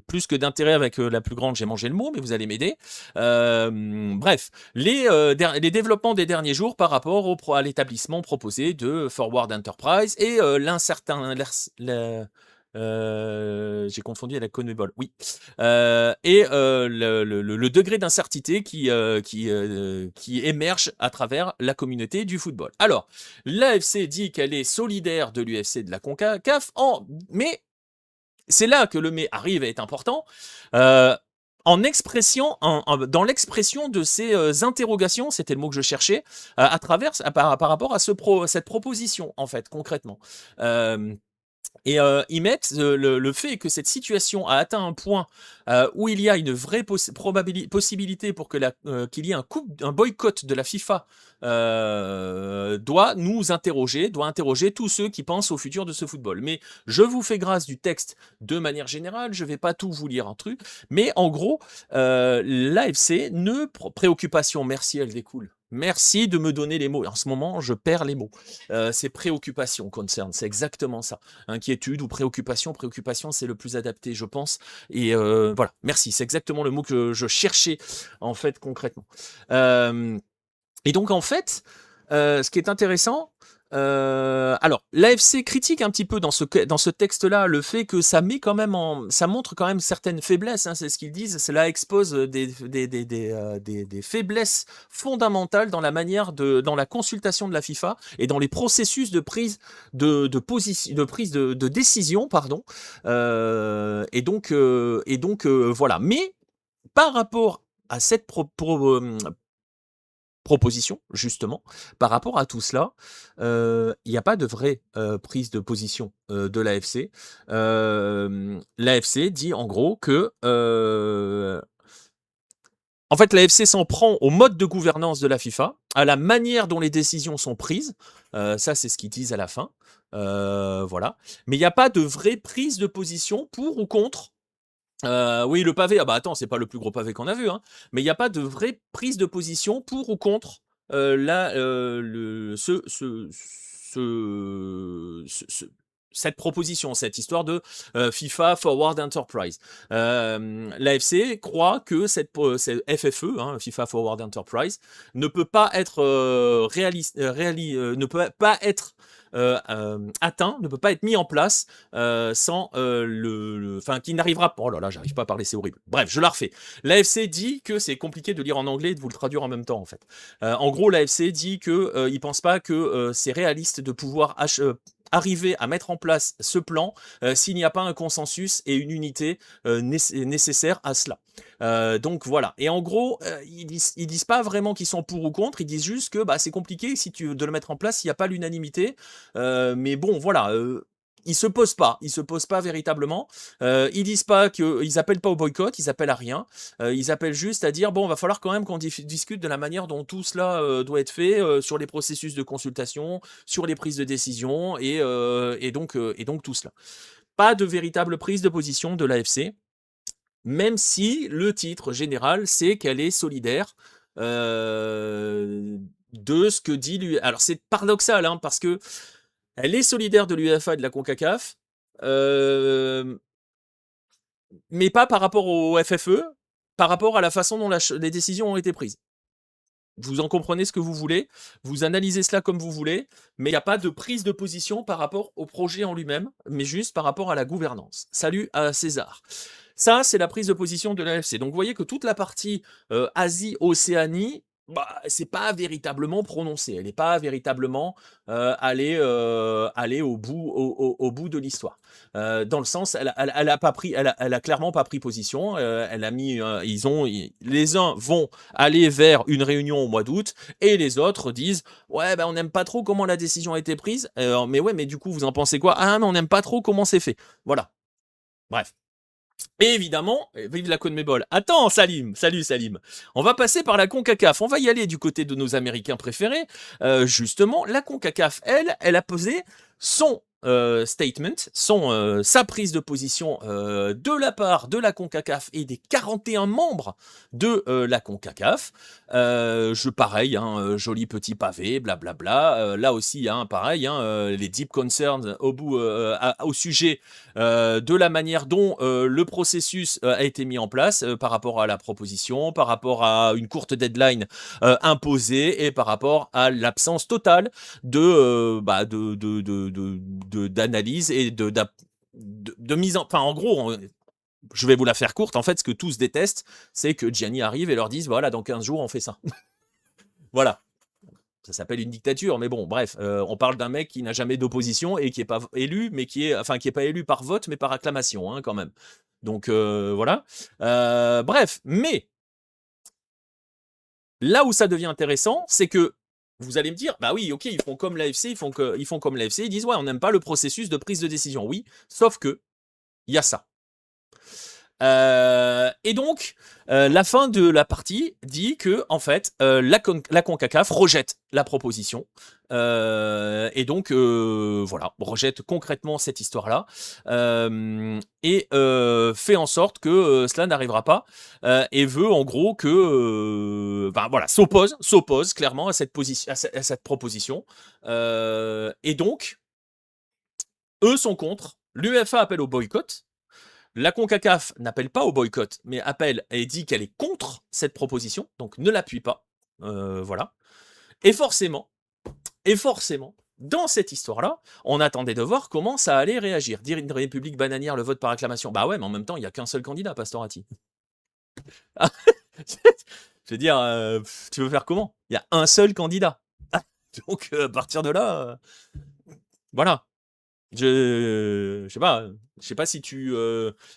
plus que d'intérêt avec la plus grande, j'ai mangé le mot, mais vous allez m'aider. Bref, les développements des derniers jours par rapport à l'établissement proposé de Forward Enterprise et j'ai confondu avec la CONMEBOL, oui. Le degré d'incertitude qui émerge à travers la communauté du football. Alors, l'AFC dit qu'elle est solidaire de l'UFC de la CONCACAF, mais c'est là que le mais arrive et est important. Dans l'expression de ces interrogations, c'était le mot que je cherchais, par rapport à cette proposition, en fait, concrètement. Ils mettent le fait que cette situation a atteint un point où il y a une vraie possibilité pour qu'il y ait un boycott de la FIFA, doit interroger tous ceux qui pensent au futur de ce football. Mais je vous fais grâce du texte de manière générale, je ne vais pas tout vous lire un truc, mais en gros, l'AFC, préoccupation, merci, elle découle. Merci de me donner les mots. En ce moment, je perds les mots. C'est préoccupation, concerne, c'est exactement ça. Inquiétude ou préoccupation. Préoccupation, c'est le plus adapté, je pense. Et voilà, merci. C'est exactement le mot que je cherchais, en fait, concrètement. Et donc, en fait, ce qui est intéressant, alors, l'AFC critique un petit peu dans ce texte-là le fait que ça montre quand même certaines faiblesses, hein, c'est ce qu'ils disent. Cela expose des faiblesses fondamentales dans dans la consultation de la FIFA et dans les processus de prise de décision, pardon. Voilà. Mais par rapport à cette proposition, justement, par rapport à tout cela, il n'y a pas de vraie prise de position de l'AFC. L'AFC dit en gros que en fait, l'AFC s'en prend au mode de gouvernance de la FIFA, à la manière dont les décisions sont prises. Ça, c'est ce qu'ils disent à la fin. Voilà. Mais il n'y a pas de vraie prise de position pour ou contre. Oui, le pavé, ah bah attends, c'est pas le plus gros pavé qu'on a vu, hein. Mais il n'y a pas de vraie prise de position pour ou contre cette proposition, cette histoire de FIFA Forward Enterprise. L'AFC croit que cette FFE, hein, FIFA Forward Enterprise, ne peut pas être ne peut pas être atteint, ne peut pas être mis en place sans enfin, qui n'arrivera pas. Oh là là, j'arrive pas à parler, c'est horrible. Bref, je la refais. L'AFC dit que c'est compliqué de lire en anglais et de vous le traduire en même temps, en fait. En gros, l'AFC dit que il pense pas que c'est réaliste de pouvoir arriver à mettre en place ce plan s'il n'y a pas un consensus et une unité nécessaire à cela. Donc voilà. Et en gros, ils disent pas vraiment qu'ils sont pour ou contre, ils disent juste que bah, c'est compliqué de le mettre en place s'il n'y a pas l'unanimité. Mais bon, voilà. Ils se posent pas véritablement. Ils disent pas ils appellent pas au boycott, ils appellent à rien. Ils appellent juste à dire bon, va falloir quand même qu'on discute de la manière dont tout cela doit être fait sur les processus de consultation, sur les prises de décision et donc tout cela. Pas de véritable prise de position de l'AFC, même si le titre général c'est qu'elle est solidaire de ce que dit lui. Alors c'est paradoxal hein, parce que elle est solidaire de l'UEFA et de la CONCACAF, mais pas par rapport au FFE, par rapport à la façon dont les décisions ont été prises. Vous en comprenez ce que vous voulez, vous analysez cela comme vous voulez, mais il n'y a pas de prise de position par rapport au projet en lui-même, mais juste par rapport à la gouvernance. Salut à César. Ça, c'est la prise de position de l'AFC. Donc vous voyez que toute la partie Asie-Océanie, bah, c'est pas véritablement prononcé. Elle n'est pas véritablement allée au bout de l'histoire. Dans le sens, elle a clairement pas pris position. Elle a mis, les uns vont aller vers une réunion au mois d'août et les autres disent ouais ben on n'aime pas trop comment la décision a été prise. Mais ouais mais du coup vous en pensez quoi? Ah mais on n'aime pas trop comment c'est fait. Voilà. Bref. Et évidemment, vive la CONMEBOL. Attends, Salim, salut Salim. On va passer par la CONCACAF. On va y aller du côté de nos Américains préférés. Justement, la CONCACAF, elle a posé son statement, sa prise de position de la part de la CONCACAF et des 41 membres de la CONCACAF. Pareil, hein, joli petit pavé, blablabla. Là aussi, hein, pareil, hein, les deep concerns au sujet de la manière dont le processus a été mis en place par rapport à la proposition, par rapport à une courte deadline imposée et par rapport à l'absence totale d'analyse et de mise en... Enfin, en gros, je vais vous la faire courte. En fait, ce que tous détestent, c'est que Gianni arrive et leur dise, voilà, dans 15 jours, on fait ça. Voilà. Ça s'appelle une dictature, mais bon, bref, on parle d'un mec qui n'a jamais d'opposition et qui est pas élu, mais qui est pas élu par vote, mais par acclamation, hein, quand même. Donc voilà. Bref, mais là où ça devient intéressant, c'est que vous allez me dire, bah oui, ok, ils font comme l'AFC, ils font comme l'AFC, ils disent ouais, on n'aime pas le processus de prise de décision. Oui, sauf que il y a ça. Et donc, la fin de la partie dit que en fait, la CONCACAF rejette la proposition et donc voilà, rejette concrètement cette histoire-là et fait en sorte que cela n'arrivera pas et veut en gros que, voilà, s'oppose clairement à cette proposition et donc eux sont contre. L'UEFA appelle au boycott. La CONCACAF n'appelle pas au boycott, mais appelle et dit qu'elle est contre cette proposition, donc ne l'appuie pas. Voilà. Et forcément, dans cette histoire-là, on attendait de voir comment ça allait réagir. Dire une république bananière, le vote par acclamation. Bah ouais, mais en même temps, il n'y a qu'un seul candidat, Pastorati. Je veux dire, tu veux faire comment? Il y a un seul candidat. Donc, à partir de là, voilà. Je sais pas si tu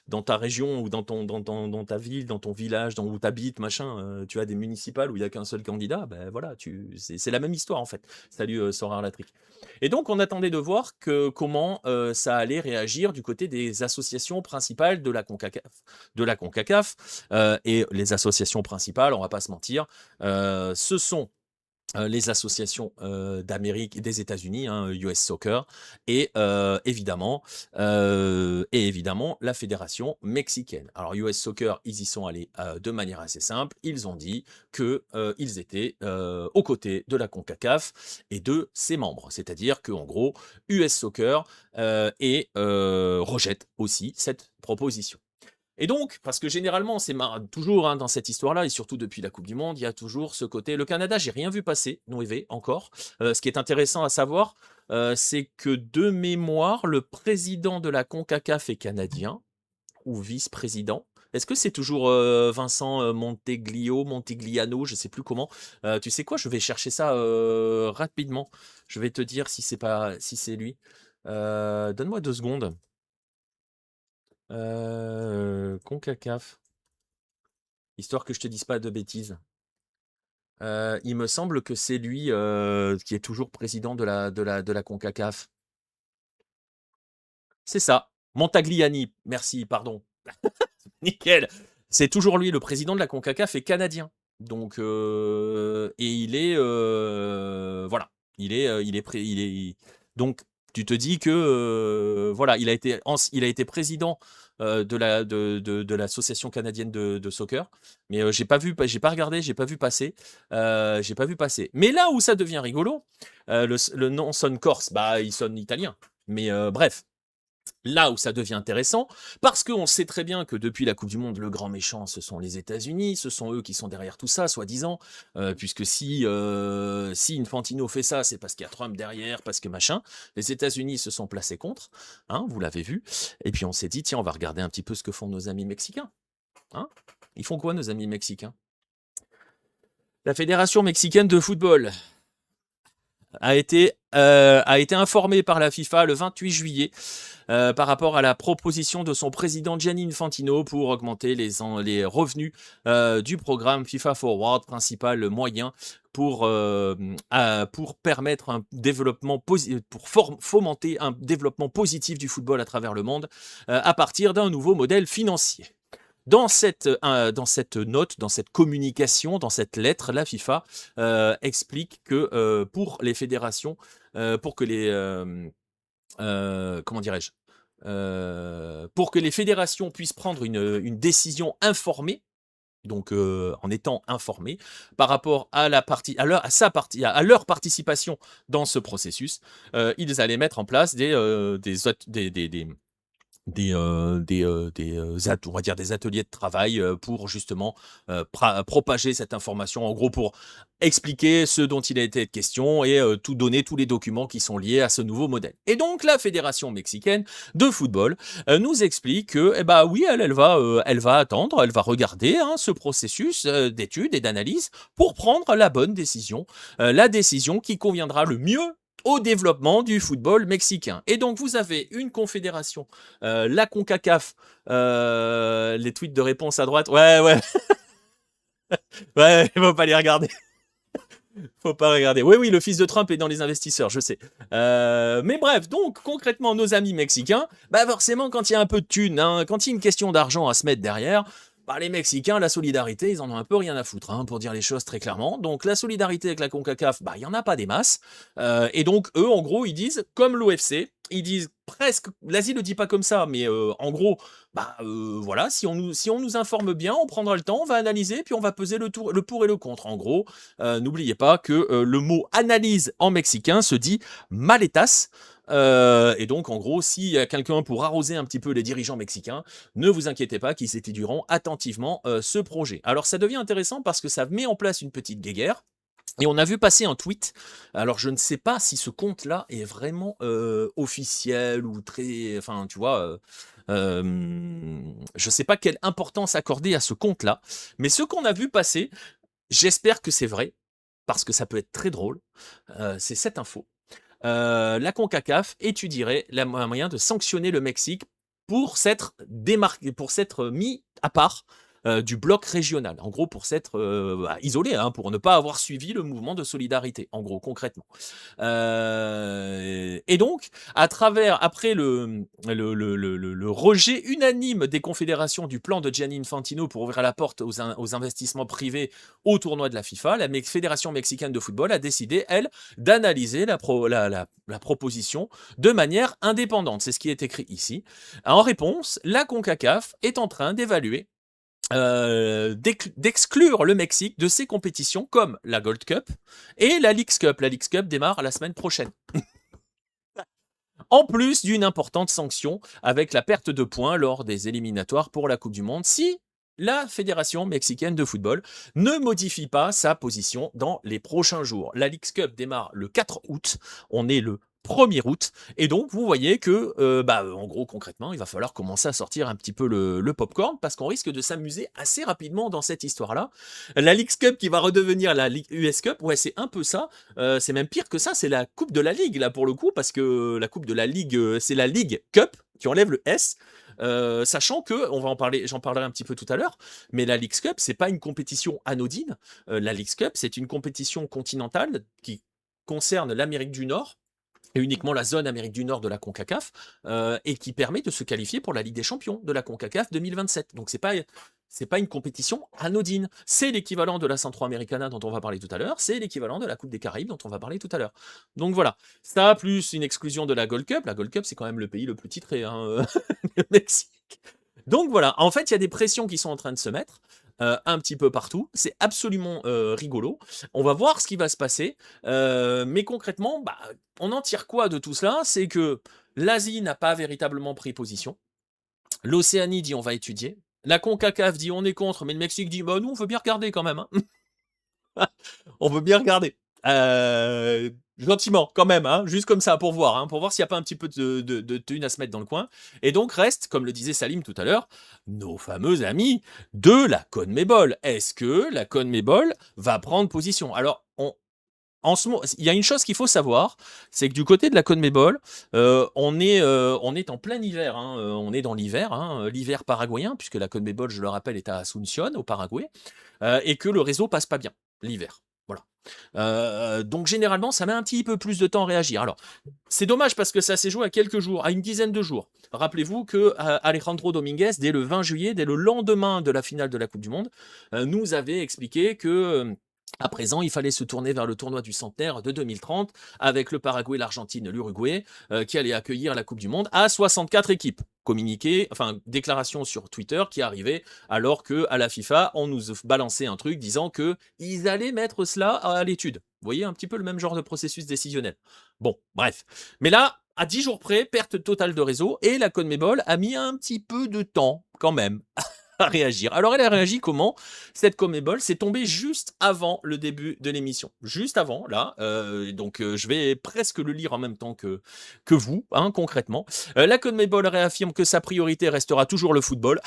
dans ta région ou dans ta ville, dans ton village, où tu habites, machin, tu as des municipales où il y a qu'un seul candidat, ben voilà, c'est la même histoire en fait. Salut Sorar Latric. Et donc on attendait de voir comment ça allait réagir du côté des associations principales de la CONCACAF, et les associations principales, on va pas se mentir, ce sont les associations d'Amérique et des États-Unis, hein, US Soccer, et évidemment la fédération mexicaine. Alors US Soccer, ils y sont allés de manière assez simple. Ils ont dit que ils étaient aux côtés de la CONCACAF et de ses membres. C'est-à-dire qu'en gros, US Soccer rejette aussi cette proposition. Et donc, parce que généralement, c'est toujours hein, dans cette histoire-là, et surtout depuis la Coupe du Monde, il y a toujours ce côté. Le Canada, j'ai rien vu passer, non EV, encore. Ce qui est intéressant à savoir, c'est que de mémoire, le président de la CONCACAF est canadien, ou vice-président. Est-ce que c'est toujours Vincent Montegliano, je sais plus comment. Tu sais quoi, je vais chercher ça rapidement. Je vais te dire si c'est pas, si c'est lui. Donne-moi 2 secondes. CONCACAF. Histoire que je te dise pas de bêtises. Il me semble que c'est lui qui est toujours président de la CONCACAF. C'est ça. Montagliani. Merci, pardon. Nickel. C'est toujours lui, le président de la CONCACAF est canadien. Donc, et il est, voilà, donc tu te dis que, voilà, il a été président de l'association canadienne de soccer, mais j'ai pas regardé, j'ai pas vu passer, Mais là où ça devient rigolo, le nom sonne corse, bah il sonne italien. Mais bref. Là où ça devient intéressant, parce qu'on sait très bien que depuis la Coupe du Monde, le grand méchant, ce sont les États-Unis, ce sont eux qui sont derrière tout ça, soi-disant, puisque si Infantino fait ça, c'est parce qu'il y a Trump derrière, parce que machin. Les États-Unis se sont placés contre, hein, vous l'avez vu. Et puis on s'est dit, tiens, on va regarder un petit peu ce que font nos amis mexicains. Hein. Ils font quoi, nos amis mexicains? La Fédération mexicaine de football a été informée par la FIFA le 28 juillet par rapport à la proposition de son président Gianni Infantino pour augmenter les revenus du programme FIFA Forward, principal moyen pour permettre un développement pour fomenter un développement positif du football à travers le monde à partir d'un nouveau modèle financier. Dans cette note, dans cette communication, dans cette lettre, la FIFA explique que pour les fédérations, pour que les comment dirais-je, pour que les fédérations puissent prendre une décision informée, donc en étant informés par rapport à leur participation dans ce processus, ils allaient mettre en place on va dire des ateliers de travail pour justement propager cette information, en gros pour expliquer ce dont il a été question et tout donner tous les documents qui sont liés à ce nouveau modèle. Et donc la Fédération mexicaine de football nous explique que eh ben, oui, elle va attendre, elle va regarder hein, ce processus d'études et d'analyse pour prendre la bonne décision, la décision qui conviendra le mieux au développement du football mexicain. Et donc vous avez une confédération, la CONCACAF, les tweets de réponse à droite, ouais, ouais, il faut pas les regarder. Faut pas regarder. Oui, le fils de Trump est dans les investisseurs, je sais. Mais bref, donc concrètement, nos amis mexicains, bah forcément, quand il y a un peu de thunes, hein, quand il y a une question d'argent à se mettre derrière, bah, les Mexicains, la solidarité, ils en ont un peu rien à foutre, hein, pour dire les choses très clairement. Donc la solidarité avec la CONCACAF, bah il y en a pas des masses. Et donc eux, en gros, ils disent comme l'OFC, ils disent presque. L'Asie le dit pas comme ça, mais en gros, bah voilà, si on nous informe bien, on prendra le temps, on va analyser, puis on va peser le pour et le contre. En gros, n'oubliez pas que le mot analyse en mexicain se dit maletas. Et donc, en gros, s'il y a quelqu'un pour arroser un petit peu les dirigeants mexicains, ne vous inquiétez pas qu'ils étudieront attentivement ce projet. Alors, ça devient intéressant parce que ça met en place une petite guéguerre. Et on a vu passer un tweet. Alors, je ne sais pas si ce compte-là est vraiment officiel ou très. Enfin, tu vois. Je ne sais pas quelle importance accorder à ce compte-là. Mais ce qu'on a vu passer, j'espère que c'est vrai, parce que ça peut être très drôle. C'est cette info. La CONCACAF étudierait un moyen de sanctionner le Mexique pour s'être mis à part du bloc régional. En gros, pour s'être isolé, hein, pour ne pas avoir suivi le mouvement de solidarité, en gros, concrètement. Et donc, après le rejet unanime des confédérations du plan de Gianni Infantino pour ouvrir la porte aux investissements privés au tournoi de la FIFA, la Fédération mexicaine de football a décidé, elle, d'analyser la proposition de manière indépendante. C'est ce qui est écrit ici. En réponse, la CONCACAF est en train d'évaluer d'exclure le Mexique de ces compétitions comme la Gold Cup et la Leagues Cup. La Leagues Cup démarre la semaine prochaine. En plus d'une importante sanction avec la perte de points lors des éliminatoires pour la Coupe du Monde si la Fédération mexicaine de football ne modifie pas sa position dans les prochains jours. La Leagues Cup démarre le 4 août, on est le 1er août, et donc vous voyez que, en gros, concrètement, il va falloir commencer à sortir un petit peu le popcorn, parce qu'on risque de s'amuser assez rapidement dans cette histoire-là. La Leagues Cup qui va redevenir la US Cup, ouais, c'est un peu ça, c'est même pire que ça, c'est la Coupe de la Ligue, là, pour le coup, parce que la Coupe de la Ligue, c'est la League Cup, qui enlève le S, sachant que, j'en parlerai un petit peu tout à l'heure, mais la Leagues Cup, c'est pas une compétition anodine. La Leagues Cup, c'est une compétition continentale qui concerne l'Amérique du Nord, et uniquement la zone Amérique du Nord de la CONCACAF, et qui permet de se qualifier pour la Ligue des Champions de la CONCACAF 2027. Donc c'est pas une compétition anodine. C'est l'équivalent de la Centro Americana dont on va parler tout à l'heure, c'est l'équivalent de la Coupe des Caraïbes dont on va parler tout à l'heure. Donc voilà, ça plus une exclusion de la Gold Cup. La Gold Cup, c'est quand même le pays le plus titré, hein, le Mexique. Donc voilà, en fait, il y a des pressions qui sont en train de se mettre un petit peu partout. C'est absolument rigolo. On va voir ce qui va se passer. Mais concrètement, on en tire quoi de tout cela? C'est que l'Asie n'a pas véritablement pris position. L'Océanie dit on va étudier. La CONCACAF dit on est contre, mais le Mexique dit nous on veut bien regarder quand même. Hein. On veut bien regarder. Gentiment, quand même, hein, juste comme ça, pour voir s'il n'y a pas un petit peu de thune à se mettre dans le coin. Et donc reste, comme le disait Salim tout à l'heure, nos fameux amis de la CONMEBOL. Est-ce que la CONMEBOL va prendre position? Alors, il y a une chose qu'il faut savoir, c'est que du côté de la CONMEBOL, on est en plein hiver, hein, on est dans l'hiver, hein, l'hiver paraguayen, puisque la CONMEBOL, je le rappelle, est à Asunción, au Paraguay, et que le réseau passe pas bien l'hiver. Voilà. Donc généralement, ça met un petit peu plus de temps à réagir. Alors, c'est dommage parce que ça s'est joué à quelques jours, à une dizaine de jours. Rappelez-vous que Alejandro Dominguez, dès le 20 juillet, dès le lendemain de la finale de la Coupe du Monde, nous avait expliqué que à présent, il fallait se tourner vers le tournoi du centenaire de 2030 avec le Paraguay, l'Argentine, l'Uruguay qui allaient accueillir la Coupe du Monde à 64 équipes. Déclaration sur Twitter qui arrivait alors que à la FIFA, on nous balançait un truc disant que ils allaient mettre cela à l'étude. Vous voyez un petit peu le même genre de processus décisionnel. Bon, bref. Mais là, à 10 jours près, perte totale de réseau et la CONMEBOL a mis un petit peu de temps quand même à réagir. Alors elle a réagi comment? Cette CONMEBOL, c'est tombé juste avant le début de l'émission. Juste avant, là. Donc je vais presque le lire en même temps que vous, hein, concrètement. La CONMEBOL réaffirme que sa priorité restera toujours le football,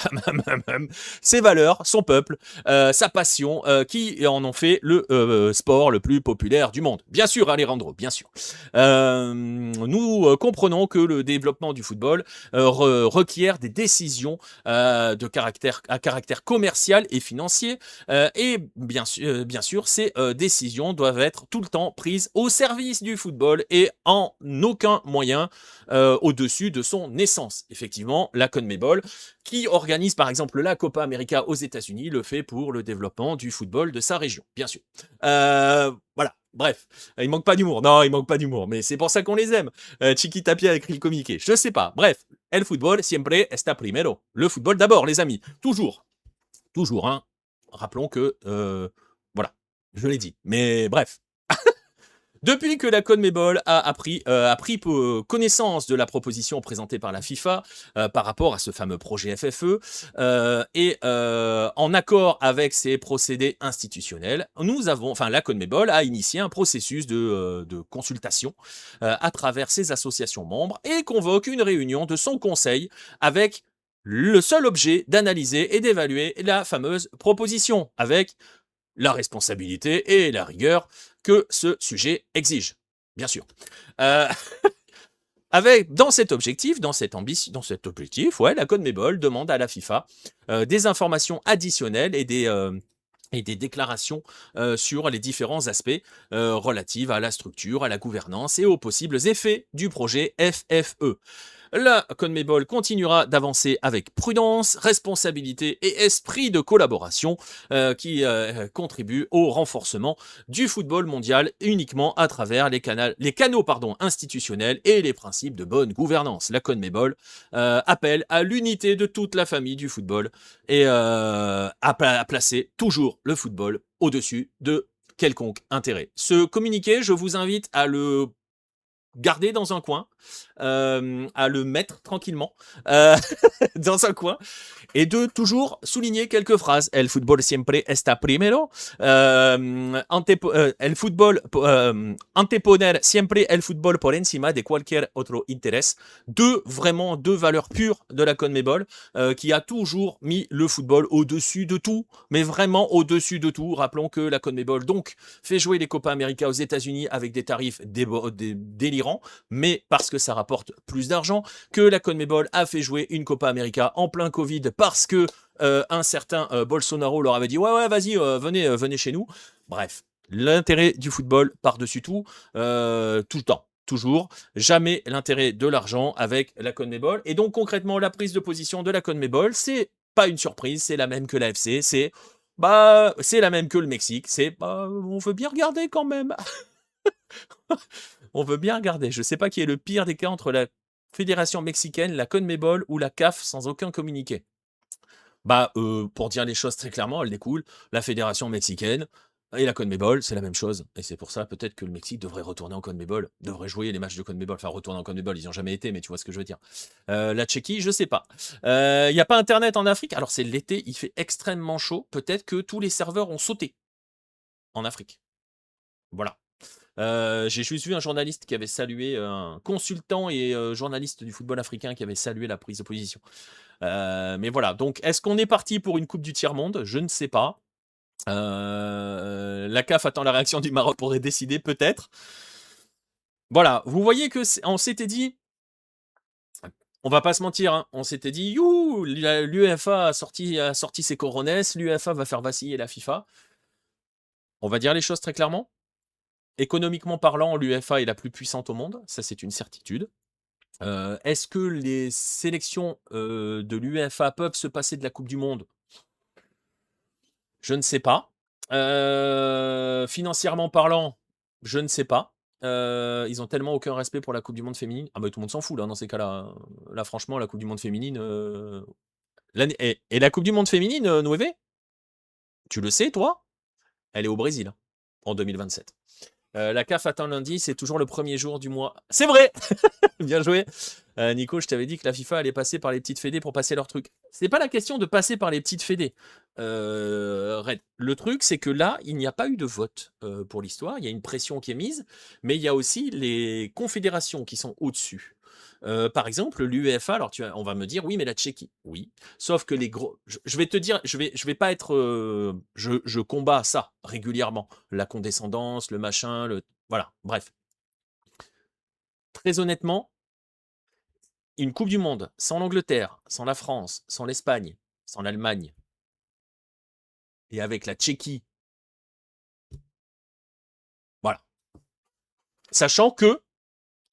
ses valeurs, son peuple, sa passion, qui en ont fait le sport le plus populaire du monde. Bien sûr, Alejandro, bien sûr. Nous comprenons que le développement du football requiert des décisions à caractère commercial et financier, et bien sûr, ces décisions doivent être tout le temps prises au service du football et en aucun moyen au-dessus de son essence. Effectivement, la CONMEBOL, qui organise par exemple la Copa América aux États-Unis, le fait pour le développement du football de sa région, bien sûr. Voilà. Bref, il manque pas d'humour. Non, il manque pas d'humour, mais c'est pour ça qu'on les aime. Chiqui Tapia a écrit le communiqué. Je sais pas. Bref, el fútbol siempre está primero. Le football d'abord, les amis. Toujours. Toujours, hein. Rappelons que, voilà, je l'ai dit. Mais bref. Depuis que la CONMEBOL a pris connaissance de la proposition présentée par la FIFA par rapport à ce fameux projet FFE et en accord avec ses procédés institutionnels, la CONMEBOL a initié un processus de consultation à travers ses associations membres et convoque une réunion de son conseil avec le seul objet d'analyser et d'évaluer la fameuse proposition avec la responsabilité et la rigueur que ce sujet exige, bien sûr. Dans cet objectif, dans cet objectif, ouais, la CONMEBOL demande à la FIFA des informations additionnelles et des déclarations sur les différents aspects relatifs à la structure, à la gouvernance et aux possibles effets du projet FFE. La CONMEBOL continuera d'avancer avec prudence, responsabilité et esprit de collaboration qui contribuent au renforcement du football mondial uniquement à travers les canaux institutionnels et les principes de bonne gouvernance. La CONMEBOL appelle à l'unité de toute la famille du football et à placer toujours le football au-dessus de quelconque intérêt. Ce communiqué, je vous invite à le garder dans un coin, à le mettre tranquillement dans un coin et de toujours souligner quelques phrases. El fútbol siempre está primero. El fútbol anteponer siempre el fútbol por encima de cualquier otro interés. Deux valeurs pures de la CONMEBOL qui a toujours mis le football au-dessus de tout, mais vraiment au-dessus de tout. Rappelons que la CONMEBOL donc fait jouer les Copa América aux États-Unis avec des tarifs délirants, mais parce que ça rapporte plus d'argent, que la CONMEBOL a fait jouer une Copa América en plein Covid parce que un certain Bolsonaro leur avait dit ouais vas-y venez chez nous. Bref, l'intérêt du football par-dessus tout, tout le temps. Toujours, jamais l'intérêt de l'argent avec la CONMEBOL. Et donc concrètement, la prise de position de la CONMEBOL, c'est pas une surprise, c'est la même que l'AFC, c'est la même que le Mexique, on veut bien regarder quand même. On veut bien regarder. Je sais pas qui est le pire des cas entre la fédération mexicaine, la CONMEBOL ou la CAF sans aucun communiqué. Pour dire les choses très clairement, elle découle la fédération mexicaine et la CONMEBOL, c'est la même chose. Et c'est pour ça peut-être que le Mexique devrait retourner en CONMEBOL, devrait jouer les matchs de CONMEBOL, enfin retourner en CONMEBOL, ils n'y ont jamais été, mais tu vois ce que je veux dire. La Tchéquie, je sais pas. Il n'y a pas Internet en Afrique, alors c'est l'été, il fait extrêmement chaud, peut-être que tous les serveurs ont sauté en Afrique. Voilà. J'ai juste vu un journaliste qui avait salué, un consultant et journaliste du football africain qui avait salué la prise de position. Mais voilà, donc est-ce qu'on est parti pour une coupe du tiers-monde? Je ne sais pas. La CAF attend la réaction du Maroc pour décider, peut-être. Voilà, vous voyez que on s'était dit, on va pas se mentir, hein, on s'était dit, youhou, l'UEFA a sorti ses coronesses, l'UEFA va faire vaciller la FIFA. On va dire les choses très clairement. Économiquement parlant, l'UEFA est la plus puissante au monde, ça c'est une certitude. Est-ce que les sélections de l'UEFA peuvent se passer de la Coupe du Monde? Je ne sais pas. Financièrement parlant, je ne sais pas. Ils ont tellement aucun respect pour la Coupe du Monde féminine. Ah bah tout le monde s'en fout là dans ces cas-là. Là franchement, la Coupe du Monde féminine. Et la Coupe du Monde féminine, Noévé, tu le sais toi, elle est au Brésil en 2027. La CAF attend lundi, c'est toujours le premier jour du mois. C'est vrai. Bien joué. Nico, je t'avais dit que la FIFA allait passer par les petites fédés pour passer leur truc. C'est pas la question de passer par les petites fédés. Red. Le truc, c'est que là, il n'y a pas eu de vote pour l'histoire. Il y a une pression qui est mise, mais il y a aussi les confédérations qui sont au-dessus. Par exemple, l'UEFA, alors on va me dire, oui, mais la Tchéquie, oui. Sauf que les gros. Je vais te dire, je vais pas être. Je combats ça régulièrement. La condescendance, le machin, voilà, bref. Très honnêtement, une Coupe du Monde sans l'Angleterre, sans la France, sans l'Espagne, sans l'Allemagne, et avec la Tchéquie, voilà. Sachant que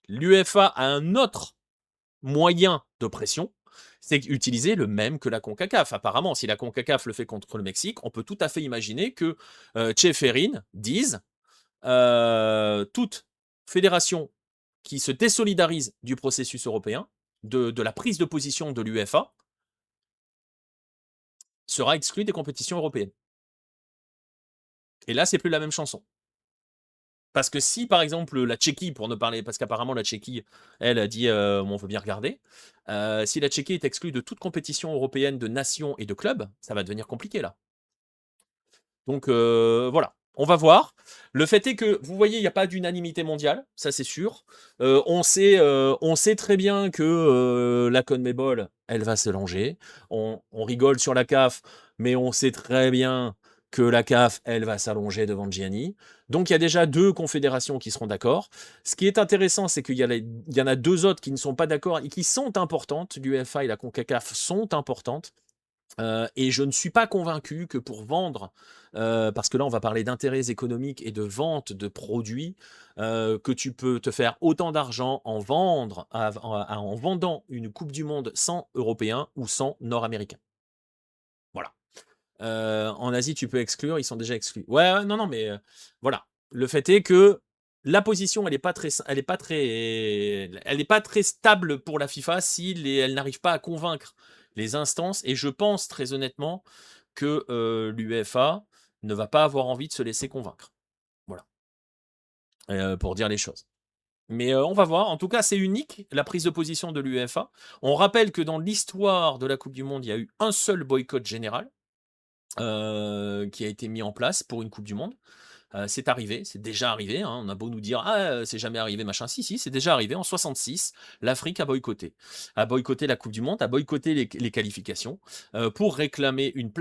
l'UEFA a un autre moyen de pression, c'est utiliser le même que la CONCACAF. Apparemment, si la CONCACAF le fait contre le Mexique, on peut tout à fait imaginer que Tcheferin dise toute fédération qui se désolidarise du processus européen, de la prise de position de l'UEFA, sera exclue des compétitions européennes. Et là, c'est plus la même chanson. Parce que si, par exemple, la Tchéquie, pour ne parler, parce qu'apparemment la Tchéquie, elle a dit on veut bien regarder, si la Tchéquie est exclue de toute compétition européenne de nations et de clubs, ça va devenir compliqué là. Donc voilà, on va voir. Le fait est que, vous voyez, il n'y a pas d'unanimité mondiale, ça c'est sûr. On sait très bien que la CONMEBOL, elle va se longer. On rigole sur la CAF, mais on sait très bien que la CAF, elle, va s'allonger devant Gianni. Donc il y a déjà 2 confédérations qui seront d'accord. Ce qui est intéressant, c'est qu'il y en a 2 autres qui ne sont pas d'accord et qui sont importantes. L'UEFA et la CONCACAF sont importantes. Et je ne suis pas convaincu que pour vendre, parce que là on va parler d'intérêts économiques et de vente de produits, que tu peux te faire autant d'argent en vendant une coupe du monde sans Européens ou sans Nord-Américains. Voilà. En Asie, tu peux exclure, ils sont déjà exclus. Ouais, ouais, non, non, mais voilà. Le fait est que la position, elle est pas très stable pour la FIFA si elle n'arrive pas à convaincre les instances. Et je pense très honnêtement que l'UEFA ne va pas avoir envie de se laisser convaincre. Voilà. Pour dire les choses. Mais on va voir. En tout cas, c'est unique, la prise de position de l'UEFA. On rappelle que dans l'histoire de la Coupe du Monde, il y a eu un seul boycott général qui a été mis en place pour une Coupe du Monde. C'est arrivé, c'est déjà arrivé, hein. On a beau nous dire ah c'est jamais arrivé machin, si c'est déjà arrivé en 66. L'Afrique a boycotté la Coupe du Monde, a boycotté les qualifications pour réclamer pas une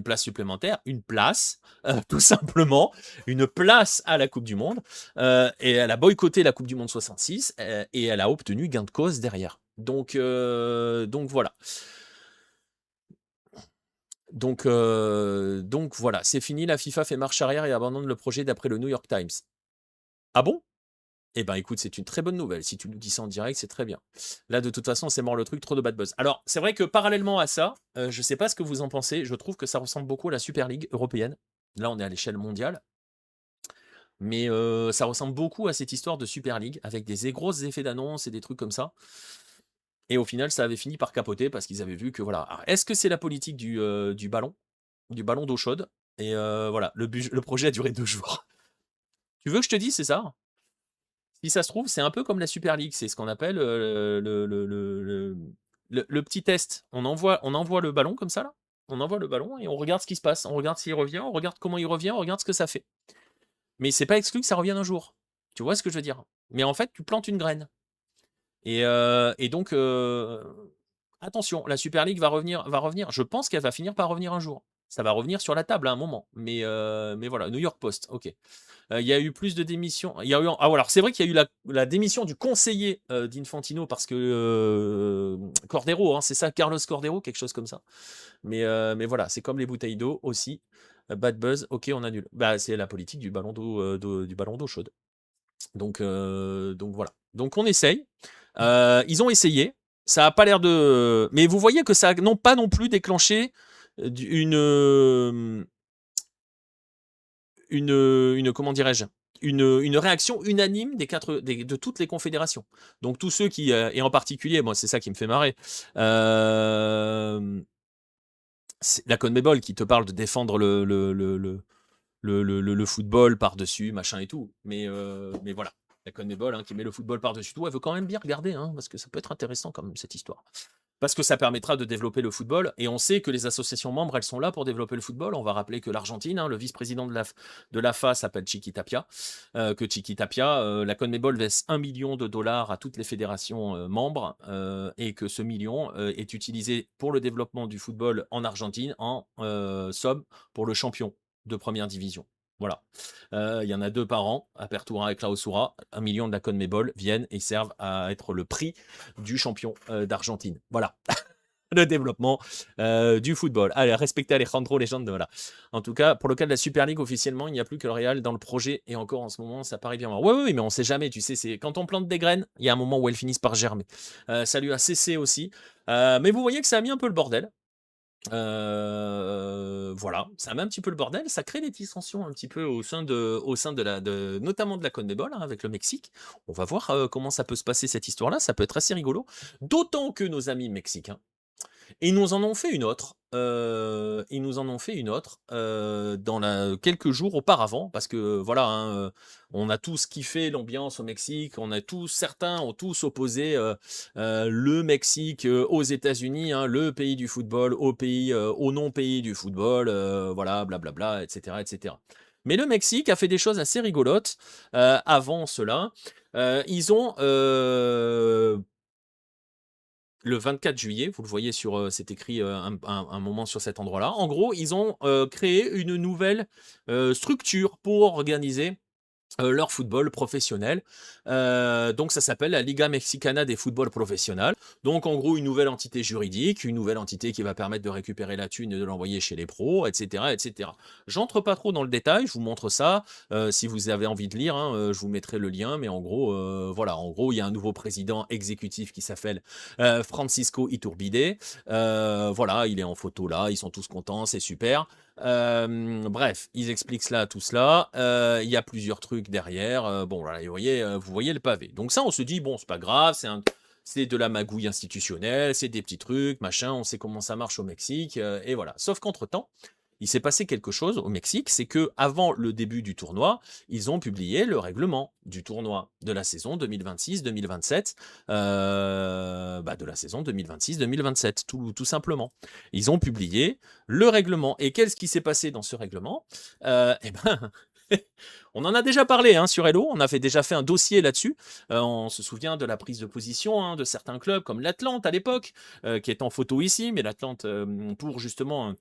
place supplémentaire, une place tout simplement, une place à la Coupe du Monde. Et elle a boycotté la Coupe du Monde 66 et elle a obtenu gain de cause derrière. Donc voilà. Donc voilà, c'est fini, la FIFA fait marche arrière et abandonne le projet d'après le New York Times. Ah bon? Eh ben écoute, c'est une très bonne nouvelle. Si tu nous dis ça en direct, c'est très bien. Là, de toute façon, c'est mort le truc, trop de bad buzz. Alors, c'est vrai que parallèlement à ça, je sais pas ce que vous en pensez, je trouve que ça ressemble beaucoup à la Super League européenne. Là, on est à l'échelle mondiale. Mais ça ressemble beaucoup à cette histoire de Super League, avec des grosses effets d'annonce et des trucs comme ça. Et au final, ça avait fini par capoter parce qu'ils avaient vu que voilà. Alors, est-ce que c'est la politique du ballon d'eau chaude? Et voilà, le projet a duré 2 jours. Tu veux que je te dise, c'est ça? Si ça se trouve, c'est un peu comme la Super League, c'est ce qu'on appelle le petit test. On envoie le ballon comme ça, là. On envoie le ballon et on regarde ce qui se passe. On regarde s'il revient, on regarde comment il revient, on regarde ce que ça fait. Mais c'est pas exclu que ça revienne un jour. Tu vois ce que je veux dire? Mais en fait, tu plantes une graine. Et donc, attention, la Super League va revenir. Je pense qu'elle va finir par revenir un jour. Ça va revenir sur la table à un moment. Mais voilà, New York Post, ok. Il y a eu plus de démissions. Alors c'est vrai qu'il y a eu la démission du conseiller d'Infantino parce que Cordero, hein, c'est ça, Carlos Cordero, quelque chose comme ça. Mais voilà, c'est comme les bouteilles d'eau aussi. Bad buzz, ok, on annule. Bah, c'est la politique du ballon d'eau chaude. Donc voilà. Donc on essaye. Ils ont essayé. Ça a pas l'air de. Mais vous voyez que ça n'a pas non plus déclenché une comment dirais-je, une réaction unanime de toutes les confédérations. Donc tous ceux qui, et en particulier, moi c'est ça qui me fait marrer, c'est la CONMEBOL qui te parle de défendre le football par-dessus, machin et tout. Mais voilà, la CONMEBOL hein, qui met le football par-dessus tout, elle veut quand même bien regarder, hein, parce que ça peut être intéressant quand même cette histoire. Parce que ça permettra de développer le football. Et on sait que les associations membres, elles sont là pour développer le football. On va rappeler que l'Argentine, hein, le vice-président de l'AFA s'appelle Chiqui Tapia. Que Chiqui Tapia, la CONMEBOL verse 1 million de dollars à toutes les fédérations membres. Et que ce million est utilisé pour le développement du football en Argentine en somme pour le champion de première division. Voilà. Il y en a 2 par an, Apertura et Clausura. 1 million de la CONMEBOL viennent et servent à être le prix du champion d'Argentine. Voilà. Le développement du football. Allez, respectez Alejandro Légende. Voilà. En tout cas, pour le cas de la Super League, officiellement, il n'y a plus que le Real dans le projet. Et encore en ce moment, ça paraît bien. Oui, mais on ne sait jamais. Tu sais, c'est quand on plante des graines, il y a un moment où elles finissent par germer. Salut à CC aussi. Mais vous voyez que ça a mis un peu le bordel. Voilà, ça met un petit peu le bordel, ça crée des dissensions un petit peu au sein notamment de la CONMEBOL hein, avec le Mexique. On va voir comment ça peut se passer cette histoire-là, ça peut être assez rigolo. D'autant que nos amis mexicains, ils nous en ont fait une autre. Quelques jours auparavant, parce que voilà, hein, on a tous kiffé l'ambiance au Mexique, certains ont tous opposé le Mexique aux États-Unis, hein, le pays du football, au non-pays du football, voilà, blablabla, etc., etc. Mais le Mexique a fait des choses assez rigolotes avant cela. Ils ont le 24 juillet, vous le voyez sur, c'est écrit, un moment sur cet endroit-là. En gros, ils ont, créé une nouvelle, structure pour organiser leur football professionnel. Donc ça s'appelle la Liga Mexicana de Fútbol Profesional. Donc en gros, une nouvelle entité juridique, une nouvelle entité qui va permettre de récupérer la thune et de l'envoyer chez les pros, etc., etc. J'entre pas trop dans le détail, je vous montre ça. Si vous avez envie de lire, hein, je vous mettrai le lien. Mais en gros, voilà, en gros, il y a un nouveau président exécutif qui s'appelle Francisco Iturbide. Voilà, il est en photo là, ils sont tous contents, c'est super. Bref, ils expliquent cela, tout cela. Il y a plusieurs trucs derrière. Bon, voilà, vous voyez le pavé. Donc ça, on se dit, bon, c'est pas grave, c'est de la magouille institutionnelle, c'est des petits trucs, machin, on sait comment ça marche au Mexique, et voilà. Sauf qu'entre-temps, il s'est passé quelque chose au Mexique, c'est que avant le début du tournoi, ils ont publié le règlement du tournoi de la saison 2026-2027, de la saison 2026-2027, tout simplement. Ils ont publié le règlement. Et qu'est-ce qui s'est passé dans ce règlement? Eh ben, on en a déjà parlé hein, sur Hello, on avait déjà fait un dossier là-dessus. On se souvient de la prise de position hein, de certains clubs comme l'Atlante à l'époque, qui est en photo ici, mais l'Atlante pour justement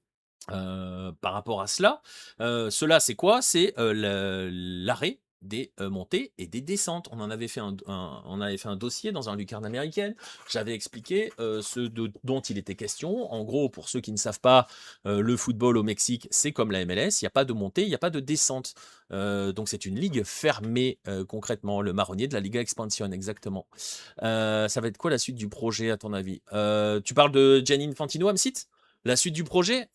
par rapport à cela. Cela, c'est quoi? C'est l'arrêt des montées et des descentes. On avait fait un dossier dans un lucarne américaine. J'avais expliqué dont il était question. En gros, pour ceux qui ne savent pas, le football au Mexique, c'est comme la MLS. Il n'y a pas de montée, il n'y a pas de descente. Donc c'est une ligue fermée concrètement, le marronnier de la Liga Expansión, exactement. Ça va être quoi la suite du projet à ton avis? Tu parles de Gianni Infantino, Amsit? La suite du projet?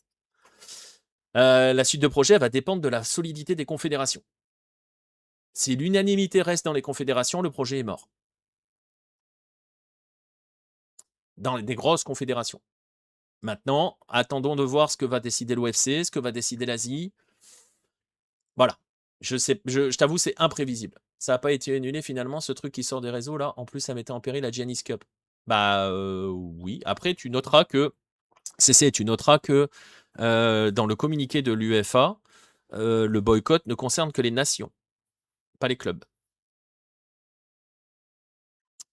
La suite de projet elle va dépendre de la solidité des confédérations. Si l'unanimité reste dans les confédérations, le projet est mort. Dans des grosses confédérations. Maintenant, attendons de voir ce que va décider l'OFC, ce que va décider l'Asie. Voilà. Je t'avoue, c'est imprévisible. Ça n'a pas été annulé finalement, ce truc qui sort des réseaux là. En plus, ça mettait en péril la Giannis Cup. Bah oui. Après, tu noteras que dans le communiqué de l'UEFA, le boycott ne concerne que les nations, pas les clubs.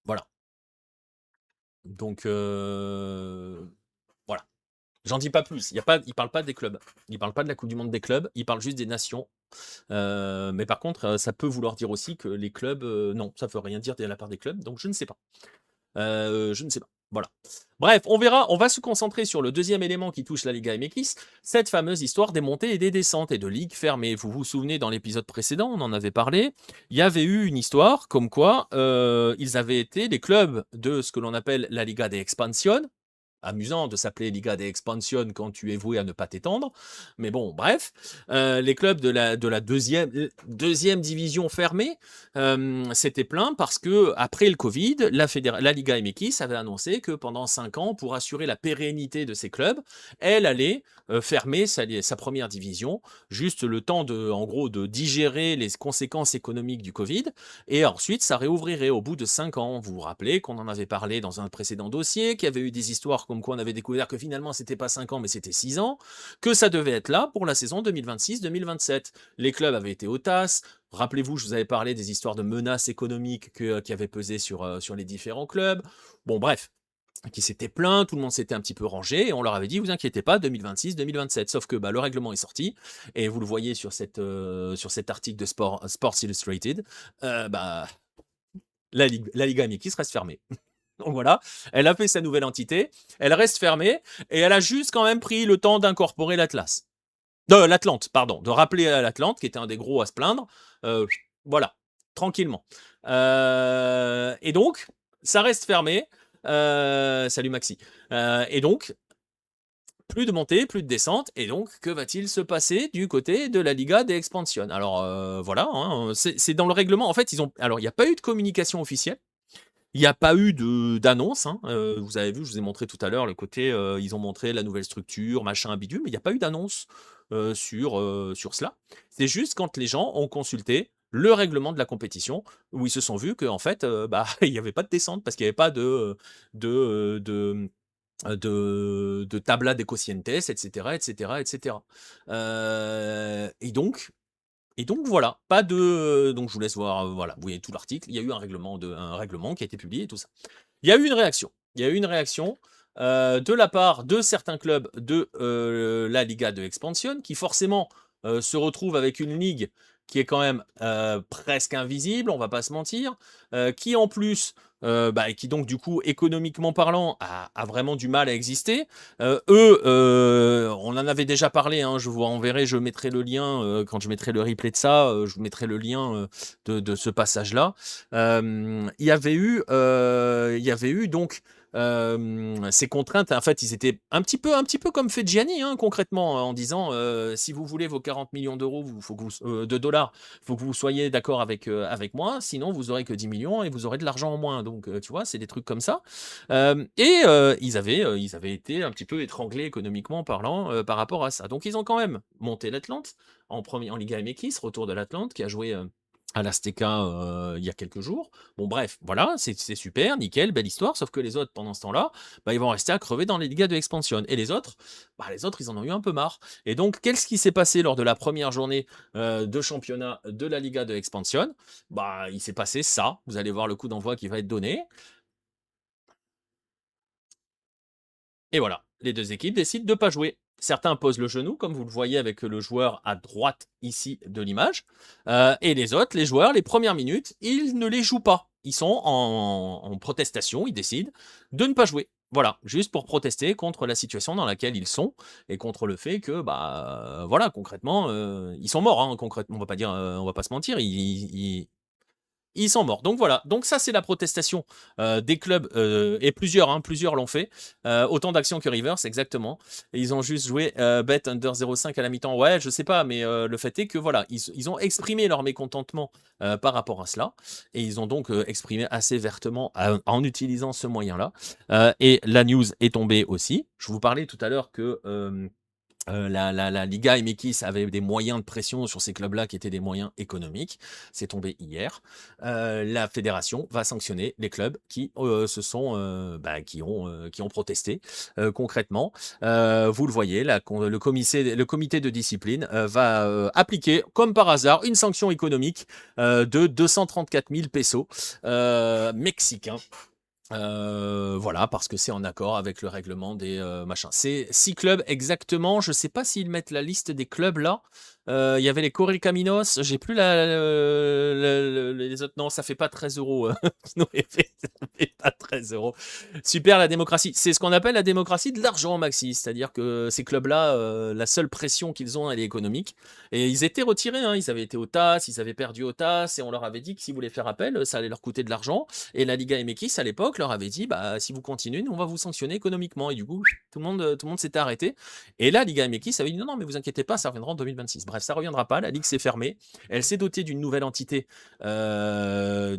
Voilà. Donc, voilà. J'en dis pas plus. Il parle pas des clubs. Il parle pas de la Coupe du Monde des clubs. Il parle juste des nations. Mais par contre, ça peut vouloir dire aussi que les clubs, non, ça veut rien dire de la part des clubs. Donc, je ne sais pas. Je ne sais pas. Voilà. Bref, on verra. On va se concentrer sur le deuxième élément qui touche la Liga MX, cette fameuse histoire des montées et des descentes et de ligues fermées. Vous vous souvenez, dans l'épisode précédent, on en avait parlé. Il y avait eu une histoire comme quoi ils avaient été les clubs de ce que l'on appelle la Liga de Expansión. Amusant de s'appeler Liga de Expansión quand tu es voué à ne pas t'étendre. Mais bon, bref, les clubs de la deuxième division fermée s'étaient plaints parce que après le Covid, la Liga MX avait annoncé que pendant 5 ans, pour assurer la pérennité de ces clubs, elle allait fermer sa première division, juste le temps en gros, de digérer les conséquences économiques du Covid, et ensuite ça réouvrirait au bout de 5 ans. Vous vous rappelez qu'on en avait parlé dans un précédent dossier, qu'il y avait eu des histoires comme quoi on avait découvert que finalement c'était pas 5 ans mais c'était 6 ans, que ça devait être là pour la saison 2026-2027. Les clubs avaient été au TAS. Rappelez-vous, je vous avais parlé des histoires de menaces économiques qui avaient pesé sur les différents clubs. Bon bref, qui s'étaient plaints, tout le monde s'était un petit peu rangé, et on leur avait dit, vous inquiétez pas, 2026-2027. Sauf que le règlement est sorti, et vous le voyez sur cet article de Sports Illustrated, la Liga MX reste fermée. Donc voilà, elle a fait sa nouvelle entité, elle reste fermée, et elle a juste quand même pris le temps d'incorporer l'Atlante, pardon, de rappeler à l'Atlante, qui était un des gros à se plaindre, voilà, tranquillement. Et donc, ça reste fermé. Salut Maxi. Et donc, plus de montée, plus de descente, et donc, que va-t-il se passer du côté de la Liga de Expansión? Alors, voilà, hein, c'est dans le règlement. En fait, alors, il n'y a pas eu de communication officielle. Il n'y a pas eu d'annonce. Hein. Vous avez vu, je vous ai montré tout à l'heure le côté, ils ont montré la nouvelle structure, machin, bidule, mais il n'y a pas eu d'annonce sur cela. C'est juste quand les gens ont consulté le règlement de la compétition, où ils se sont vus qu'en fait, il n'y avait pas de descente, parce qu'il n'y avait pas de tabla de cocientes, etc., etc., etc. Et donc voilà, pas de. Donc je vous laisse voir, voilà, vous voyez tout l'article. Il y a eu un règlement qui a été publié et tout ça. Il y a eu une réaction. il y a eu une réaction de la part de certains clubs de la Liga de Expansion qui forcément se retrouvent avec une ligue qui est quand même presque invisible, on va pas se mentir, qui en plus, qui donc du coup économiquement parlant a vraiment du mal à exister. Eux, on en avait déjà parlé, hein, je vous enverrai, je mettrai le lien quand je mettrai le replay de ça, je vous mettrai le lien de ce passage-là. Il y avait eu donc ces contraintes, en fait, ils étaient un petit peu comme fait Gianni, hein, concrètement, en disant si vous voulez vos 40 millions d'euros, de dollars, il faut que vous soyez d'accord avec moi, sinon vous aurez que 10 millions et vous aurez de l'argent en moins. Donc, tu vois, c'est des trucs comme ça. Ils avaient été un petit peu étranglés économiquement parlant par rapport à ça. Donc, ils ont quand même monté l'Atlante en Liga MX, retour de l'Atlante qui a joué. À l'Azteca il y a quelques jours. Bon, bref, voilà, c'est super, nickel, belle histoire. Sauf que les autres, pendant ce temps-là, ils vont rester à crever dans les Ligas de Expansion. Et les autres, ils en ont eu un peu marre. Et donc, qu'est-ce qui s'est passé lors de la première journée de championnat de la Liga de Expansion? Il s'est passé ça. Vous allez voir le coup d'envoi qui va être donné. Et voilà, les deux équipes décident de ne pas jouer. Certains posent le genou, comme vous le voyez avec le joueur à droite ici de l'image. Et les autres, les joueurs, les premières minutes, ils ne les jouent pas. Ils sont en protestation, ils décident de ne pas jouer. Voilà, juste pour protester contre la situation dans laquelle ils sont et contre le fait que, voilà, concrètement, ils sont morts. Hein, concrètement, on va pas dire, on va pas se mentir, ils sont morts. Donc voilà. Donc ça, c'est la protestation des clubs et plusieurs l'ont fait. Autant d'actions que Rivers, exactement. Et ils ont juste joué bet under 0,5 à la mi-temps. Ouais, je sais pas, mais le fait est que voilà, ils ont exprimé leur mécontentement par rapport à cela. Et ils ont donc exprimé assez vertement en utilisant ce moyen-là. Et la news est tombée aussi. Je vous parlais tout à l'heure que la Liga MX avait des moyens de pression sur ces clubs-là qui étaient des moyens économiques. C'est tombé hier. La fédération va sanctionner les clubs qui qui ont protesté concrètement. Vous le voyez, le comité de discipline va appliquer, comme par hasard, une sanction économique de 234 000 pesos mexicains. Voilà, parce que c'est en accord avec le règlement des machins. C'est 6 clubs exactement. Je sais pas s'ils mettent la liste des clubs là. Il y avait les Correcaminos. J'ai plus les autres. Non, ça fait pas 13 euros. Non, ça fait pas 13 euros. Super, la démocratie. C'est ce qu'on appelle la démocratie de l'argent, Maxi. C'est-à-dire que ces clubs-là, la seule pression qu'ils ont, elle est économique. Et ils étaient retirés. Hein. Ils avaient été au TAS, ils avaient perdu au TAS, et on leur avait dit que s'ils voulaient faire appel, ça allait leur coûter de l'argent. Et la Liga MX à l'époque leur avait dit si vous continuez, nous on va vous sanctionner économiquement. Et du coup, tout le monde s'était arrêté. Et là, Liga MX avait dit non, mais vous inquiétez pas, ça reviendra en 2026. Bref, ça reviendra pas. La Ligue s'est fermée. Elle s'est dotée d'une nouvelle entité, d'un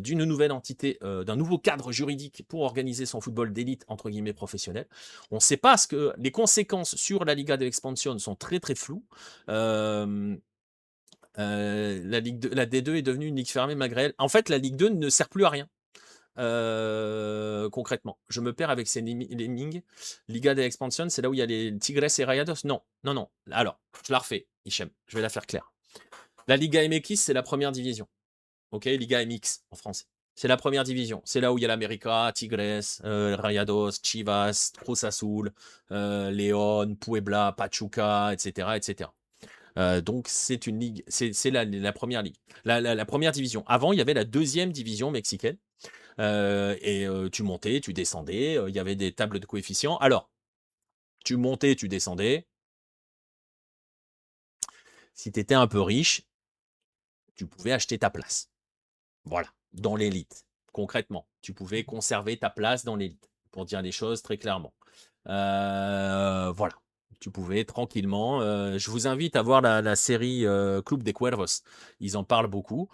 nouveau cadre juridique pour organiser son football d'élite entre guillemets professionnel. On ne sait pas ce que les conséquences sur la Liga de Expansion sont très très floues. La D2 est devenue une ligue fermée malgré elle. En fait, la Ligue 2 ne sert plus à rien. Concrètement, je me perds avec ces namings. Liga de Expansion, c'est là où il y a les Tigres et Rayados. Non. Alors, je la refais, Hichem. Je vais la faire claire. La Liga MX, c'est la première division. Ok, Liga MX en français. C'est la première division. C'est là où il y a l'América, Tigres, Rayados, Chivas, Cruz Azul, León, Puebla, Pachuca, etc., etc. Donc c'est une ligue, c'est la première ligue, la première division. Avant, il y avait la deuxième division mexicaine. Tu montais, tu descendais, il y avait des tables de coefficients. Alors, tu montais, tu descendais. Si tu étais un peu riche, tu pouvais acheter ta place. Voilà, dans l'élite. Concrètement, tu pouvais conserver ta place dans l'élite, pour dire les choses très clairement. Voilà, tu pouvais tranquillement. Je vous invite à voir la série Club de Cuervos. Ils en parlent beaucoup.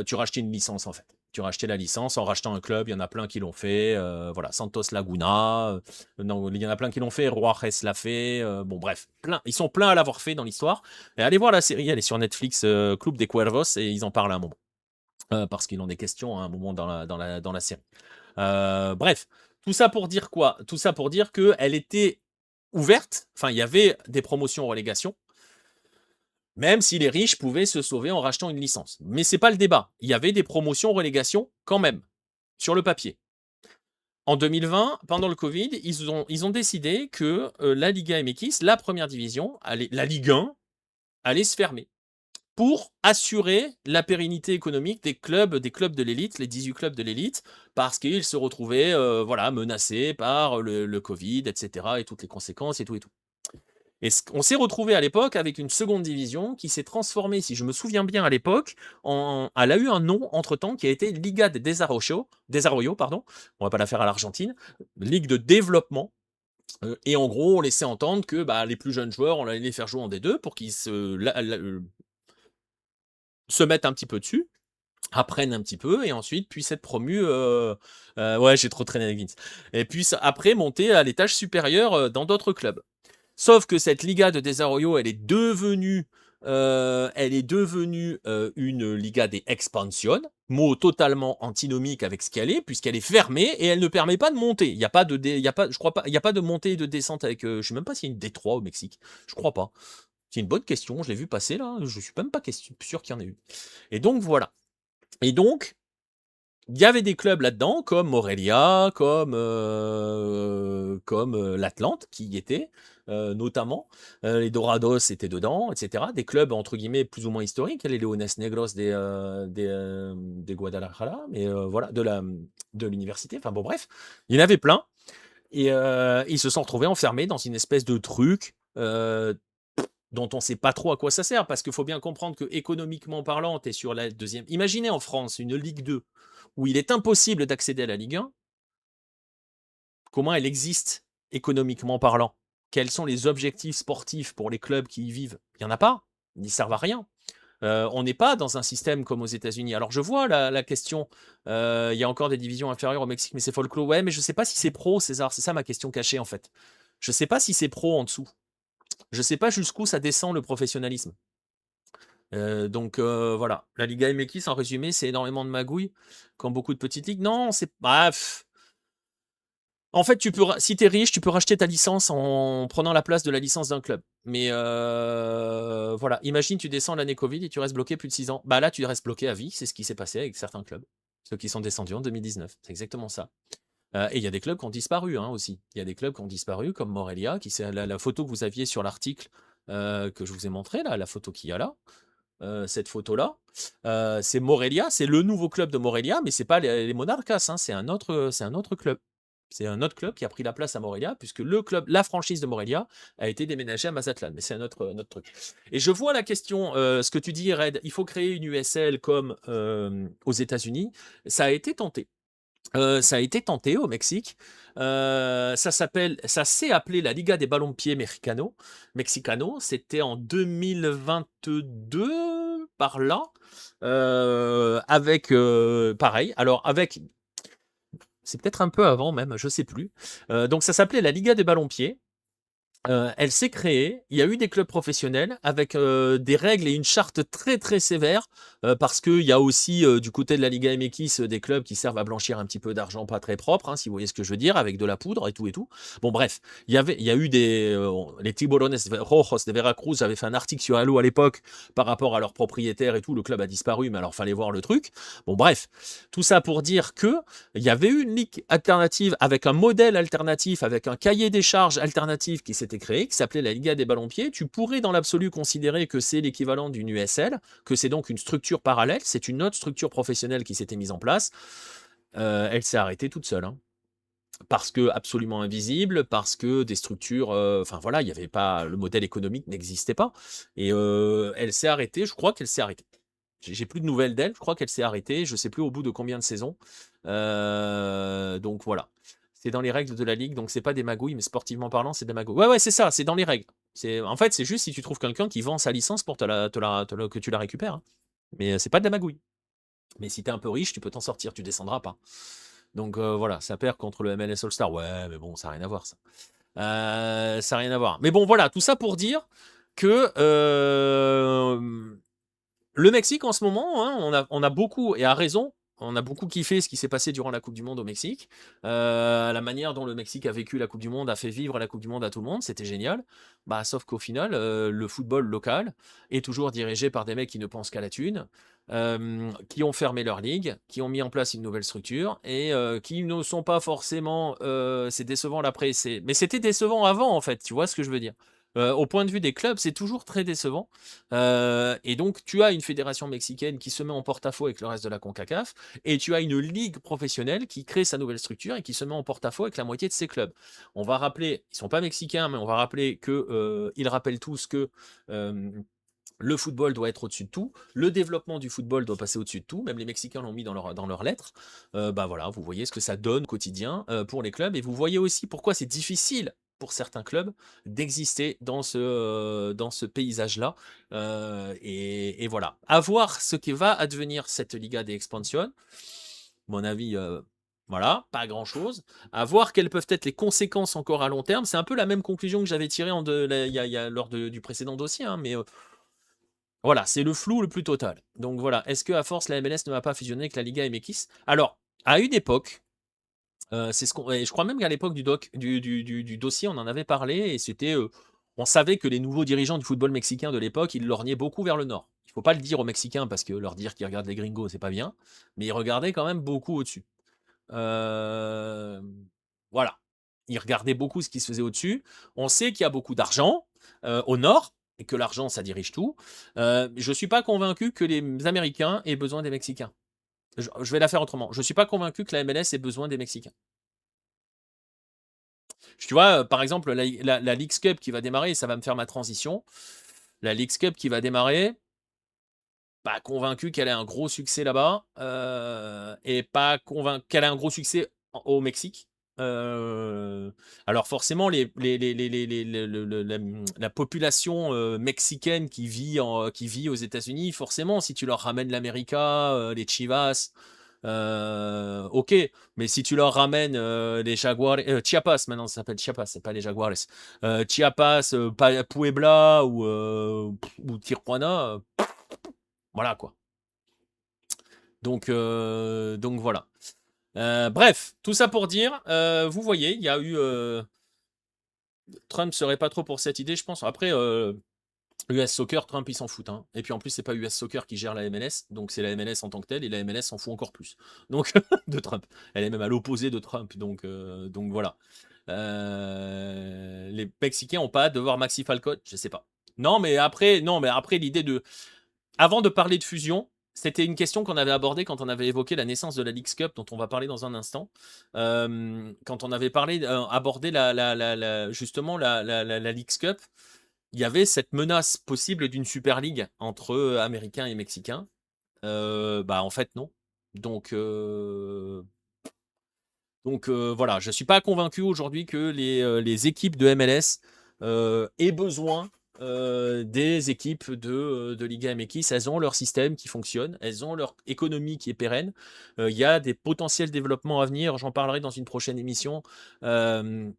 Tu rachetais une licence en fait. Tu rachetais la licence en rachetant un club. Il y en a plein qui l'ont fait. Voilà, Santos Laguna. Non, il y en a plein qui l'ont fait. Juarez l'a fait. Bon, bref, plein. Ils sont pleins à l'avoir fait dans l'histoire. Et allez voir la série. Elle est sur Netflix, Club de Cuervos, et ils en parlent à un moment. Parce qu'il en est question à un moment dans la série. Bref, tout ça pour dire quoi? Tout ça pour dire qu'elle était ouverte, enfin il y avait des promotions relégation, même si les riches pouvaient se sauver en rachetant une licence. Mais c'est pas le débat. Il y avait des promotions relégation quand même, sur le papier. En 2020, pendant le Covid, ils ont décidé que la Liga MX, la première division, la Ligue 1, allait se fermer pour assurer la pérennité économique des clubs de l'élite, les 18 clubs de l'élite, parce qu'ils se retrouvaient voilà, menacés par le Covid, etc., et toutes les conséquences, et tout, et tout. Et on s'est retrouvé à l'époque avec une seconde division qui s'est transformée, si je me souviens bien à l'époque, elle a eu un nom entre-temps qui a été Liga de Desarrollo, pardon, on va pas la faire à l'Argentine, Ligue de développement. Et en gros, on laissait entendre que bah, les plus jeunes joueurs, on allait les faire jouer en D2 pour qu'ils se mettent un petit peu dessus, apprennent un petit peu et ensuite puissent être promus. Ouais, j'ai trop traîné avec Vince. Et puis après monter à l'étage supérieur dans d'autres clubs. Sauf que cette Liga de Desarrollo, elle est devenue une Liga de Expansión, mot totalement antinomique avec ce qu'elle est, puisqu'elle est fermée et elle ne permet pas de monter. Il y a pas de, il y a pas, je crois pas, il y a pas de montée et de descente avec. Je sais même pas s'il y a une D3 au Mexique. Je crois pas. C'est une bonne question. Je l'ai vu passer là. Je suis même pas sûr qu'il y en ait eu. Et donc voilà. Et donc, il y avait des clubs là-dedans, comme Morelia, comme l'Atlante, qui y était, notamment. Les Dorados étaient dedans, etc. Des clubs, entre guillemets, plus ou moins historiques. Les Leones Negros des Guadalajara, mais voilà, de l'université. Enfin bon, bref, il y en avait plein. Et ils se sont retrouvés enfermés dans une espèce de truc dont on ne sait pas trop à quoi ça sert, parce qu'il faut bien comprendre que économiquement parlant, tu es sur la deuxième. Imaginez en France une Ligue 2 où il est impossible d'accéder à la Ligue 1. Comment elle existe économiquement parlant? Quels sont les objectifs sportifs pour les clubs qui y vivent? Il n'y en a pas. Ils ne servent à rien. On n'est pas dans un système comme aux États-Unis. Alors je vois la question. Il y a encore des divisions inférieures au Mexique, mais c'est folklore. Ouais, mais je ne sais pas si c'est pro, César. C'est ça ma question cachée en fait. Je ne sais pas si c'est pro en dessous. Je ne sais pas jusqu'où ça descend le professionnalisme. Donc voilà, la Liga MX en résumé, c'est énormément de magouilles, comme beaucoup de petites ligues. Non, c'est bref. En fait, si t'es riche, tu peux racheter ta licence en prenant la place de la licence d'un club. Mais voilà, imagine tu descends l'année Covid et tu restes bloqué plus de 6 ans. Bah là, tu restes bloqué à vie. C'est ce qui s'est passé avec certains clubs, ceux qui sont descendus en 2019. C'est exactement ça. Et il y a des clubs qui ont disparu hein, aussi. Il y a des clubs qui ont disparu, comme Morelia, qui c'est la photo que vous aviez sur l'article que je vous ai montré là, la photo qu'il y a là. Cette photo-là, c'est Morelia, c'est le nouveau club de Morelia, mais c'est pas les Monarcas, hein, c'est un autre club. C'est un autre club qui a pris la place à Morelia, puisque la franchise de Morelia a été déménagée à Mazatlan, mais c'est un autre truc. Et je vois la question, ce que tu dis, Red, il faut créer une USL comme aux États-Unis. Ça a été tenté. Ça a été tenté au Mexique. Ça s'est appelé la Liga des ballons de pied Mexicano. C'était en 2022 par là, avec pareil. Alors avec, c'est peut-être un peu avant même, je sais plus. Donc ça s'appelait la Liga des ballons pieds. Elle s'est créée, il y a eu des clubs professionnels avec des règles et une charte très très sévère parce qu'il y a aussi du côté de la Liga MX des clubs qui servent à blanchir un petit peu d'argent pas très propre, hein, si vous voyez ce que je veux dire, avec de la poudre et tout et tout. Bon bref, il y a eu les Tiburones Rojos de Veracruz avaient fait un article sur Halo à l'époque par rapport à leurs propriétaires et tout, le club a disparu mais alors fallait voir le truc. Bon bref, tout ça pour dire que il y avait eu une ligue alternative avec un modèle alternatif, avec un cahier des charges alternatif qui s'était créé, qui s'appelait la Liga des ballons-pieds. Tu pourrais dans l'absolu considérer que c'est l'équivalent d'une USL, que c'est donc une structure parallèle, c'est une autre structure professionnelle qui s'était mise en place. Elle s'est arrêtée toute seule. Hein. Parce que absolument invisible, parce que des structures, enfin voilà, il n'y avait pas, le modèle économique n'existait pas. Et elle s'est arrêtée, je crois qu'elle s'est arrêtée. J'ai plus de nouvelles d'elle, je crois qu'elle s'est arrêtée, je sais plus au bout de combien de saisons. Donc voilà. C'est dans les règles de la ligue, donc c'est pas des magouilles, mais sportivement parlant, c'est des magouilles. Ouais, c'est ça, c'est dans les règles. En fait, c'est juste si tu trouves quelqu'un qui vend sa licence pour que tu la récupères. Hein. Mais c'est pas de la magouille. Mais si t'es un peu riche, tu peux t'en sortir, tu descendras pas. Donc voilà, ça perd contre le MLS All-Star. Ouais, mais bon, ça n'a rien à voir, ça. Ça n'a rien à voir. Mais bon, voilà, tout ça pour dire que le Mexique, en ce moment, hein, on a beaucoup, et à raison, On a beaucoup kiffé ce qui s'est passé durant la Coupe du Monde au Mexique. La manière dont le Mexique a vécu la Coupe du Monde, a fait vivre la Coupe du Monde à tout le monde, c'était génial. Bah, sauf qu'au final, le football local est toujours dirigé par des mecs qui ne pensent qu'à la thune, qui ont fermé leur ligue, qui ont mis en place une nouvelle structure et qui ne sont pas forcément. C'est décevant l'après. Mais c'était décevant avant, en fait. Tu vois ce que je veux dire? Au point de vue des clubs, c'est toujours très décevant. Et donc, tu as une fédération mexicaine qui se met en porte-à-faux avec le reste de la CONCACAF, et tu as une ligue professionnelle qui crée sa nouvelle structure et qui se met en porte-à-faux avec la moitié de ses clubs. On va rappeler, ils sont pas mexicains, mais on va rappeler que ils rappellent tous que le football doit être au-dessus de tout, le développement du football doit passer au-dessus de tout, même les Mexicains l'ont mis dans leurs lettres. Bah voilà, vous voyez ce que ça donne au quotidien pour les clubs, et vous voyez aussi pourquoi c'est difficile pour certains clubs d'exister dans ce paysage-là. Et voilà. À voir ce qui va advenir cette Liga des Expansion. Mon avis, voilà, pas grand-chose. À voir quelles peuvent être les conséquences encore à long terme. C'est un peu la même conclusion que j'avais tirée lors du précédent dossier, hein, mais voilà, c'est le flou le plus total. Donc voilà, est-ce que à force la MLS ne va pas fusionner avec la Liga MX? Alors, à une époque, c'est ce qu'on, et je crois même qu'à l'époque du dossier, on en avait parlé et c'était, on savait que les nouveaux dirigeants du football mexicain de l'époque, ils lorgnaient beaucoup vers le nord. Il faut pas le dire aux Mexicains parce que leur dire qu'ils regardent les gringos, c'est pas bien, mais ils regardaient quand même beaucoup au-dessus. Euh, voilà. Ils regardaient beaucoup ce qui se faisait au-dessus. On sait qu'il y a beaucoup d'argent au nord et que l'argent, ça dirige tout. Je ne suis pas convaincu que les Américains aient besoin des Mexicains. Je vais la faire autrement. Je ne suis pas convaincu que la MLS ait besoin des Mexicains. Tu vois, par exemple, la Leagues Cup qui va démarrer, ça va me faire ma transition. La Leagues Cup qui va démarrer, pas convaincu qu'elle ait un gros succès là-bas, et pas convaincu qu'elle ait un gros succès au Mexique. Alors forcément, la population mexicaine qui vit aux États-Unis, forcément, si tu leur ramènes l'América, les Chivas, ok, mais si tu leur ramènes les Jaguares, Chiapas, maintenant ça s'appelle Chiapas, c'est pas les Jaguares, Chiapas, Puebla ou Tijuana, voilà quoi. Donc voilà. Bref, tout ça pour dire, vous voyez, il y a eu. Trump serait pas trop pour cette idée, je pense. Après, US Soccer, Trump il s'en fout. Hein. Et puis en plus, c'est pas US Soccer qui gère la MLS, donc c'est la MLS en tant que telle, et la MLS s'en fout encore plus. Donc, de Trump. Elle est même à l'opposé de Trump, donc voilà. Les Mexicains ont pas hâte de voir Maxi Falcon, je sais pas. Non, mais après l'idée de. Avant de parler de fusion, c'était une question qu'on avait abordée quand on avait évoqué la naissance de la Leagues Cup, dont on va parler dans un instant. Quand on avait abordé justement la Leagues Cup, il y avait cette menace possible d'une Super League entre Américains et Mexicains. Bah en fait non. Donc, voilà, je ne suis pas convaincu aujourd'hui que les équipes de MLS aient besoin des équipes de Liga MX. Elles ont leur système qui fonctionne, elles ont leur économie qui est pérenne. Il y a des potentiels développements à venir, j'en parlerai dans une prochaine émission. Où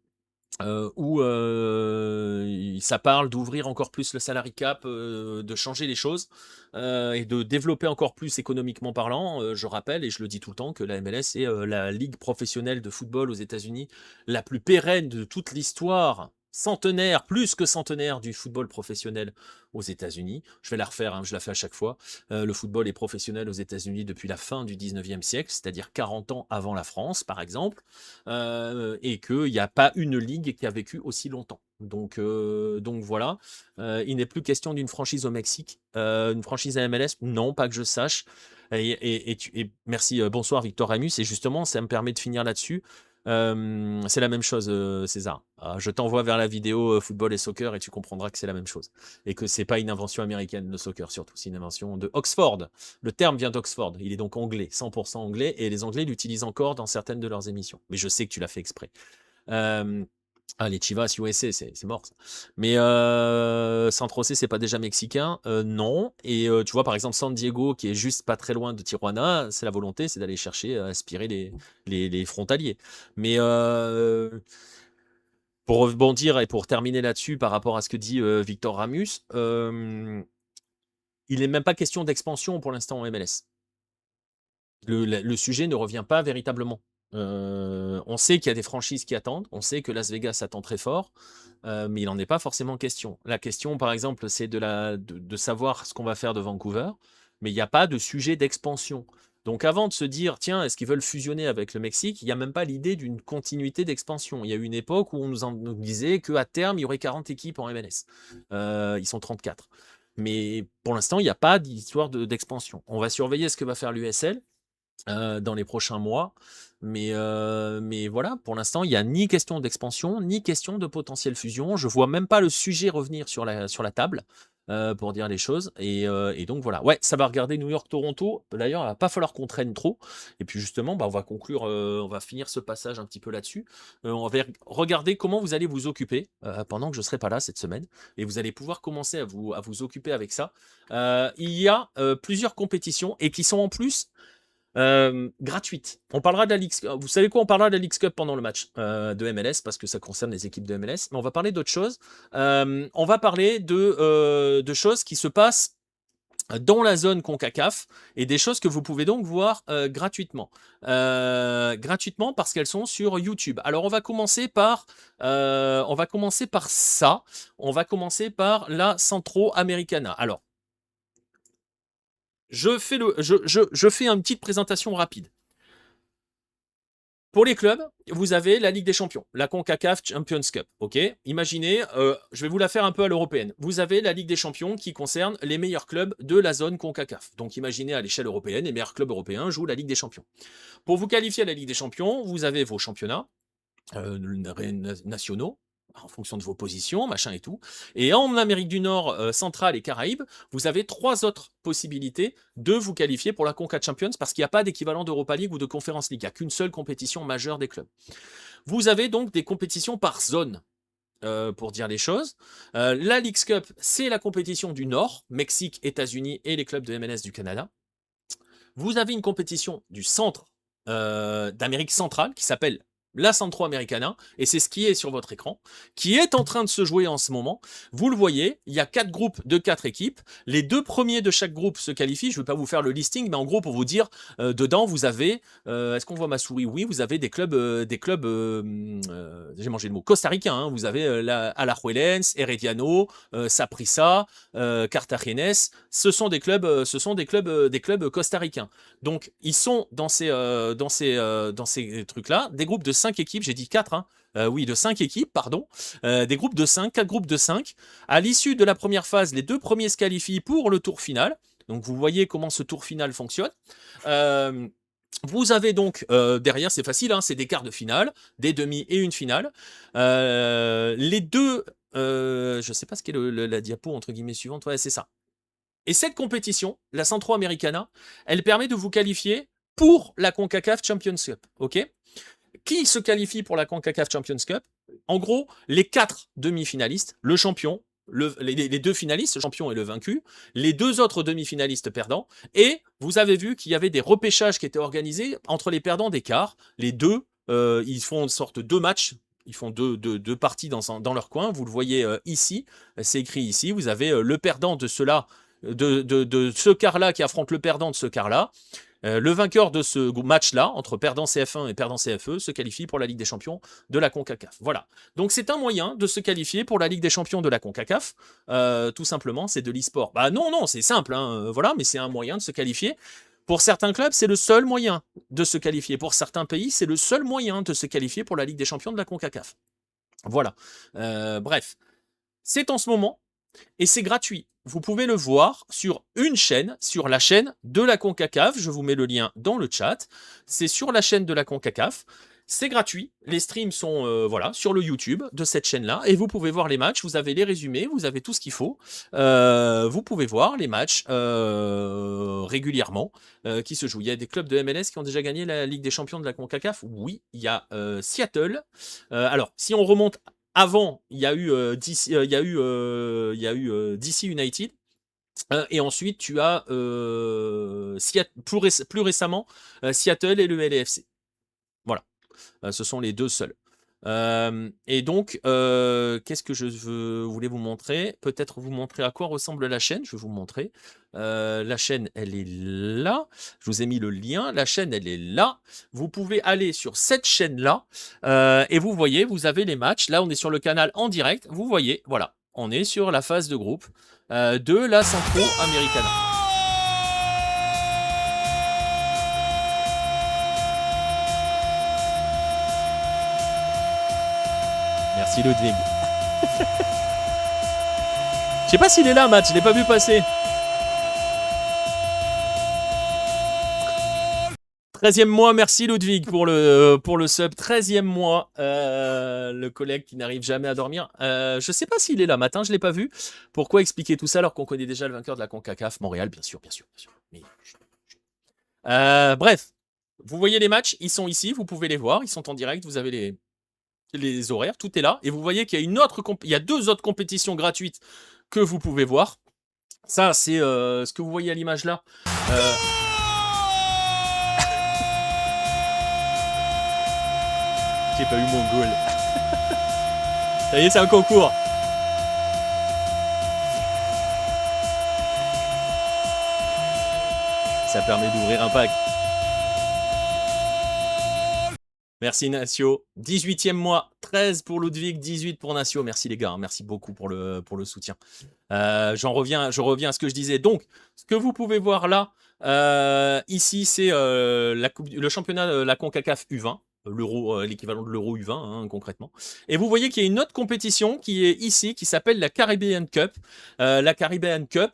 ça parle d'ouvrir encore plus le salary cap, de changer les choses et de développer encore plus économiquement parlant. Je rappelle, et je le dis tout le temps, que la MLS est la ligue professionnelle de football aux États-Unis la plus pérenne de toute l'histoire, centenaire, plus que centenaire du football professionnel aux États-Unis. Je vais la refaire, hein, je la fais à chaque fois. Le football est professionnel aux États-Unis depuis la fin du 19e siècle, c'est-à-dire 40 ans avant la France, par exemple. Et qu'il n'y a pas une ligue qui a vécu aussi longtemps. Donc voilà, il n'est plus question d'une franchise au Mexique, une franchise à MLS, non, pas que je sache. Et merci, bonsoir Victor Ramus, et justement, ça me permet de finir là-dessus. C'est la même chose, César. Je t'envoie vers la vidéo football et soccer et tu comprendras que c'est la même chose. Et que c'est pas une invention américaine, le soccer surtout, c'est une invention de Oxford. Le terme vient d'Oxford, il est donc anglais, 100% anglais, et les Anglais l'utilisent encore dans certaines de leurs émissions. Mais je sais que tu l'as fait exprès. Les Chivas USA, c'est mort ça. Mais San José, c'est pas déjà mexicain? Non. Et tu vois, par exemple, San Diego, qui est juste pas très loin de Tijuana, c'est la volonté, c'est d'aller chercher, aspirer les frontaliers. Mais pour rebondir et pour terminer là-dessus par rapport à ce que dit Victor Ramus, il n'est même pas question d'expansion pour l'instant en MLS. Le sujet ne revient pas véritablement. On sait qu'il y a des franchises qui attendent, on sait que Las Vegas attend très fort, mais il n'en est pas forcément question. La question, par exemple, c'est de savoir ce qu'on va faire de Vancouver, mais il n'y a pas de sujet d'expansion. Donc avant de se dire, tiens, est-ce qu'ils veulent fusionner avec le Mexique, il n'y a même pas l'idée d'une continuité d'expansion. Il y a eu une époque où on nous disait qu'à terme, il y aurait 40 équipes en MLS. Ils sont 34. Mais pour l'instant, il n'y a pas d'histoire d'expansion. On va surveiller ce que va faire l'USL dans les prochains mois. Mais voilà, pour l'instant, il n'y a ni question d'expansion, ni question de potentielle fusion. Je vois même pas le sujet revenir sur la table, pour dire les choses. Et donc voilà. Ouais, ça va regarder New York-Toronto. D'ailleurs, il va pas falloir qu'on traîne trop. Et puis justement, bah, on va conclure, on va finir ce passage un petit peu là-dessus. On va regarder comment vous allez vous occuper pendant que je serai pas là cette semaine. Et vous allez pouvoir commencer à vous occuper avec ça. Il y a plusieurs compétitions et qui sont en plus gratuite. On parlera de la League. Vous savez quoi? On parlera de la League Cup pendant le match de MLS parce que ça concerne les équipes de MLS. Mais on va parler d'autres choses. On va parler de choses qui se passent dans la zone CONCACAF et des choses que vous pouvez donc voir gratuitement. Gratuitement parce qu'elles sont sur YouTube. Alors on va commencer par ça. On va commencer par la Centro Americana. Alors je fais une petite présentation rapide. Pour les clubs, vous avez la Ligue des Champions, la CONCACAF Champions Cup. Ok. Imaginez, je vais vous la faire un peu à l'européenne. Vous avez la Ligue des Champions qui concerne les meilleurs clubs de la zone CONCACAF. Donc imaginez à l'échelle européenne, les meilleurs clubs européens jouent la Ligue des Champions. Pour vous qualifier à la Ligue des Champions, vous avez vos championnats nationaux, en fonction de vos positions, machin et tout. Et en Amérique du Nord, centrale et Caraïbes, vous avez 3 autres possibilités de vous qualifier pour la Conca Champions parce qu'il n'y a pas d'équivalent d'Europa League ou de Conference League. Il n'y a qu'une seule compétition majeure des clubs. Vous avez donc des compétitions par zone. Pour dire les choses. La Leagues Cup, c'est la compétition du Nord, Mexique, États-Unis et les clubs de MLS du Canada. Vous avez une compétition du centre d'Amérique centrale qui s'appelle la Centro Americana, et c'est ce qui est sur votre écran, qui est en train de se jouer en ce moment. Vous le voyez, il y a 4 groupes de 4 équipes. Les 2 premiers de chaque groupe se qualifient. Je ne vais pas vous faire le listing, mais en gros, pour vous dire, dedans, vous avez, est-ce qu'on voit ma souris? Oui, vous avez des clubs, j'ai mangé le mot, costaricains. Hein. Vous avez Alajuelense, Herediano, Saprissa, Cartagenes. Ce sont des clubs costaricains. Donc, ils sont dans ces trucs-là, des groupes de 5 équipes, j'ai dit 4, hein. Oui, de 5 équipes, pardon, des groupes de 5, 4 groupes de 5. À l'issue de la première phase, les 2 premiers se qualifient pour le tour final. Donc, vous voyez comment ce tour final fonctionne. Vous avez donc, derrière, c'est facile, hein, c'est des quarts de finale, des demi et une finale. Les deux, je ne sais pas ce qu'est la diapo, entre guillemets, suivante, ouais, c'est ça. Et cette compétition, la Centro Americana, elle permet de vous qualifier pour la CONCACAF Champions Cup. Ok? Qui se qualifie pour la CONCACAF Champions Cup? En gros, les 4 demi-finalistes, le champion, les 2 finalistes, le champion et le vaincu, les 2 autres demi-finalistes perdants, et vous avez vu qu'il y avait des repêchages qui étaient organisés entre les perdants des quarts. Les deux, ils font une sorte de 2 matchs. Ils font deux parties dans leur coin. Vous le voyez ici, c'est écrit ici. Vous avez le perdant de cela, de ce quart-là qui affronte le perdant de ce quart-là. Le vainqueur de ce match-là, entre perdant CF1 et perdant CFE, se qualifie pour la Ligue des Champions de la CONCACAF. Voilà. Donc c'est un moyen de se qualifier pour la Ligue des Champions de la CONCACAF. Tout simplement, c'est de l'e-sport. Bah non, c'est simple, hein, voilà, mais c'est un moyen de se qualifier. Pour certains clubs, c'est le seul moyen de se qualifier. Pour certains pays, c'est le seul moyen de se qualifier pour la Ligue des Champions de la CONCACAF. Voilà. Bref. C'est en ce moment et c'est gratuit. Vous pouvez le voir sur une chaîne, sur la chaîne de la CONCACAF. Je vous mets le lien dans le chat. C'est sur la chaîne de la CONCACAF. C'est gratuit. Les streams sont voilà, sur le YouTube de cette chaîne-là. Et vous pouvez voir les matchs. Vous avez les résumés. Vous avez tout ce qu'il faut. Vous pouvez voir les matchs régulièrement qui se jouent. Il y a des clubs de MLS qui ont déjà gagné la Ligue des Champions de la CONCACAF. Oui, il y a Seattle. Alors, si on remonte avant, il y a eu DC United. Et ensuite, tu as plus récemment Seattle et le LAFC. Voilà. Ce sont les 2 seuls. Et donc, qu'est-ce que voulais vous montrer? Peut-être vous montrer à quoi ressemble la chaîne. Je vais vous montrer. La chaîne, elle est là. Je vous ai mis le lien. La chaîne, elle est là. Vous pouvez aller sur cette chaîne-là et vous voyez, vous avez les matchs. Là, on est sur le canal en direct. Vous voyez, voilà, on est sur la phase de groupe de la Centro Americana. Merci Ludwig. Je sais pas s'il est là, Matt, je l'ai pas vu passer. 13e mois, merci Ludwig pour le sub. 13e mois, le collègue qui n'arrive jamais à dormir. Je sais pas s'il est là matin, je l'ai pas vu. Pourquoi expliquer tout ça alors qu'on connaît déjà le vainqueur de la CONCACAF, Montréal, bien sûr. Mais... bref, vous voyez les matchs, ils sont ici, vous pouvez les voir, ils sont en direct, vous avez les horaires, tout est là. Et vous voyez qu'il y a il y a 2 autres compétitions gratuites que vous pouvez voir. Ça, c'est ce que vous voyez à l'image là. J'ai pas eu mon goal. Ça y est, c'est un concours. Ça permet d'ouvrir un pack. Merci Nacio. 18e mois, 13 pour Ludwig, 18 pour Nacio. Merci les gars, merci beaucoup pour le soutien. Je reviens à ce que je disais. Donc, ce que vous pouvez voir là, ici, c'est le championnat, la CONCACAF U20. L'euro, l'équivalent de l'euro U20 hein, concrètement. Et vous voyez qu'il y a une autre compétition qui est ici, qui s'appelle la Caribbean Cup. La Caribbean Cup,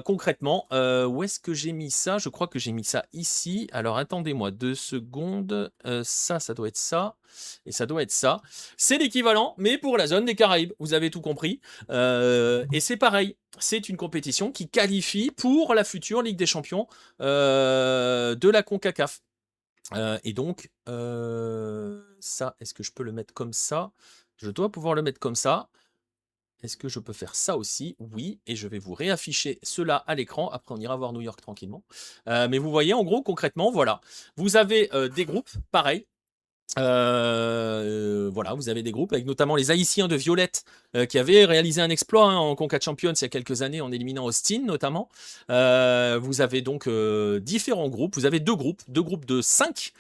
concrètement, où est-ce que j'ai mis ça? Je crois que j'ai mis ça ici. Alors attendez-moi 2 secondes. Ça doit être ça. Et ça doit être ça. C'est l'équivalent, mais pour la zone des Caraïbes. Vous avez tout compris. Et c'est pareil. C'est une compétition qui qualifie pour la future Ligue des Champions de la CONCACAF. Et donc, ça, est-ce que je peux le mettre comme ça? Je dois pouvoir le mettre comme ça. Est-ce que je peux faire ça aussi? Oui, et je vais vous réafficher cela à l'écran. Après, on ira voir New York tranquillement. Mais vous voyez, en gros, concrètement, voilà. Vous avez des groupes, pareil. Voilà, vous avez des groupes avec notamment les Haïtiens de Violette qui avaient réalisé un exploit hein, en Conca Champions il y a quelques années en éliminant Austin notamment. Vous avez donc différents groupes. Vous avez deux groupes de 5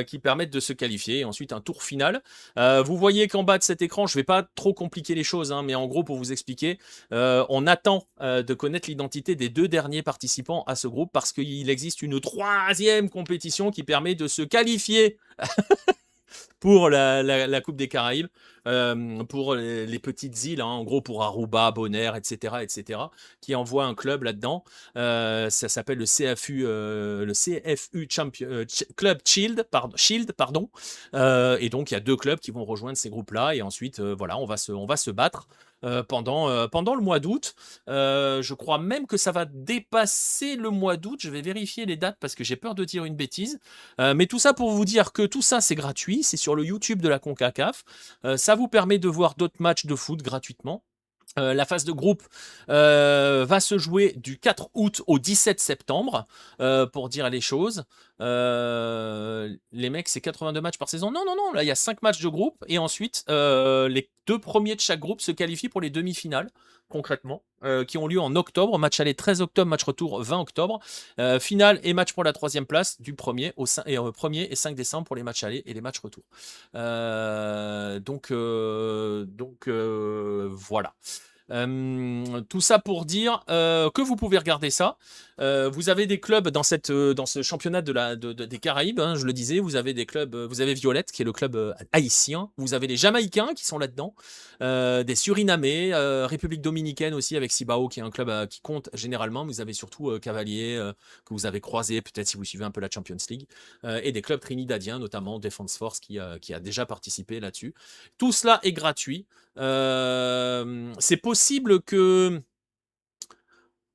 qui permettent de se qualifier et ensuite un tour final. Vous voyez qu'en bas de cet écran, je ne vais pas trop compliquer les choses, hein, mais en gros pour vous expliquer, on attend de connaître l'identité des 2 derniers participants à ce groupe parce qu'il existe une 3e compétition qui permet de se qualifier pour la Coupe des Caraïbes, pour les petites îles, hein, en gros pour Aruba, Bonaire, etc., qui envoient un club là-dedans. Ça s'appelle le CFU Club Shield, pardon. Et donc il y a 2 clubs qui vont rejoindre ces groupes-là, et ensuite voilà, on va se battre. Pendant le mois d'août. Je crois même que ça va dépasser le mois d'août. Je vais vérifier les dates parce que j'ai peur de dire une bêtise. Mais tout ça pour vous dire que tout ça, c'est gratuit. C'est sur le YouTube de la CONCACAF. Ça vous permet de voir d'autres matchs de foot gratuitement. La phase de groupe va se jouer du 4 août au 17 septembre, pour dire les choses. Les mecs, c'est 82 matchs par saison. Non, là, il y a 5 matchs de groupe. Et ensuite, les 2 premiers de chaque groupe se qualifient pour les demi-finales, concrètement, qui ont lieu en octobre. Match aller 13 octobre, match retour 20 octobre. Finale et match pour la 3e place du 1er et 5 décembre pour les matchs aller et les matchs retour. Donc voilà. Tout ça pour dire que vous pouvez regarder ça. Vous avez des clubs dans ce championnat des Caraïbes, hein, je le disais. Vous avez des clubs, vous avez Violette qui est le club haïtien. Vous avez les Jamaïcains qui sont là-dedans, des Surinamais, République Dominicaine aussi avec Cibao qui est un club qui compte généralement. Vous avez surtout Cavalier que vous avez croisé peut-être si vous suivez un peu la Champions League, et des clubs trinidadiens notamment Defense Force qui a déjà participé là-dessus. Tout cela est gratuit. C'est possible que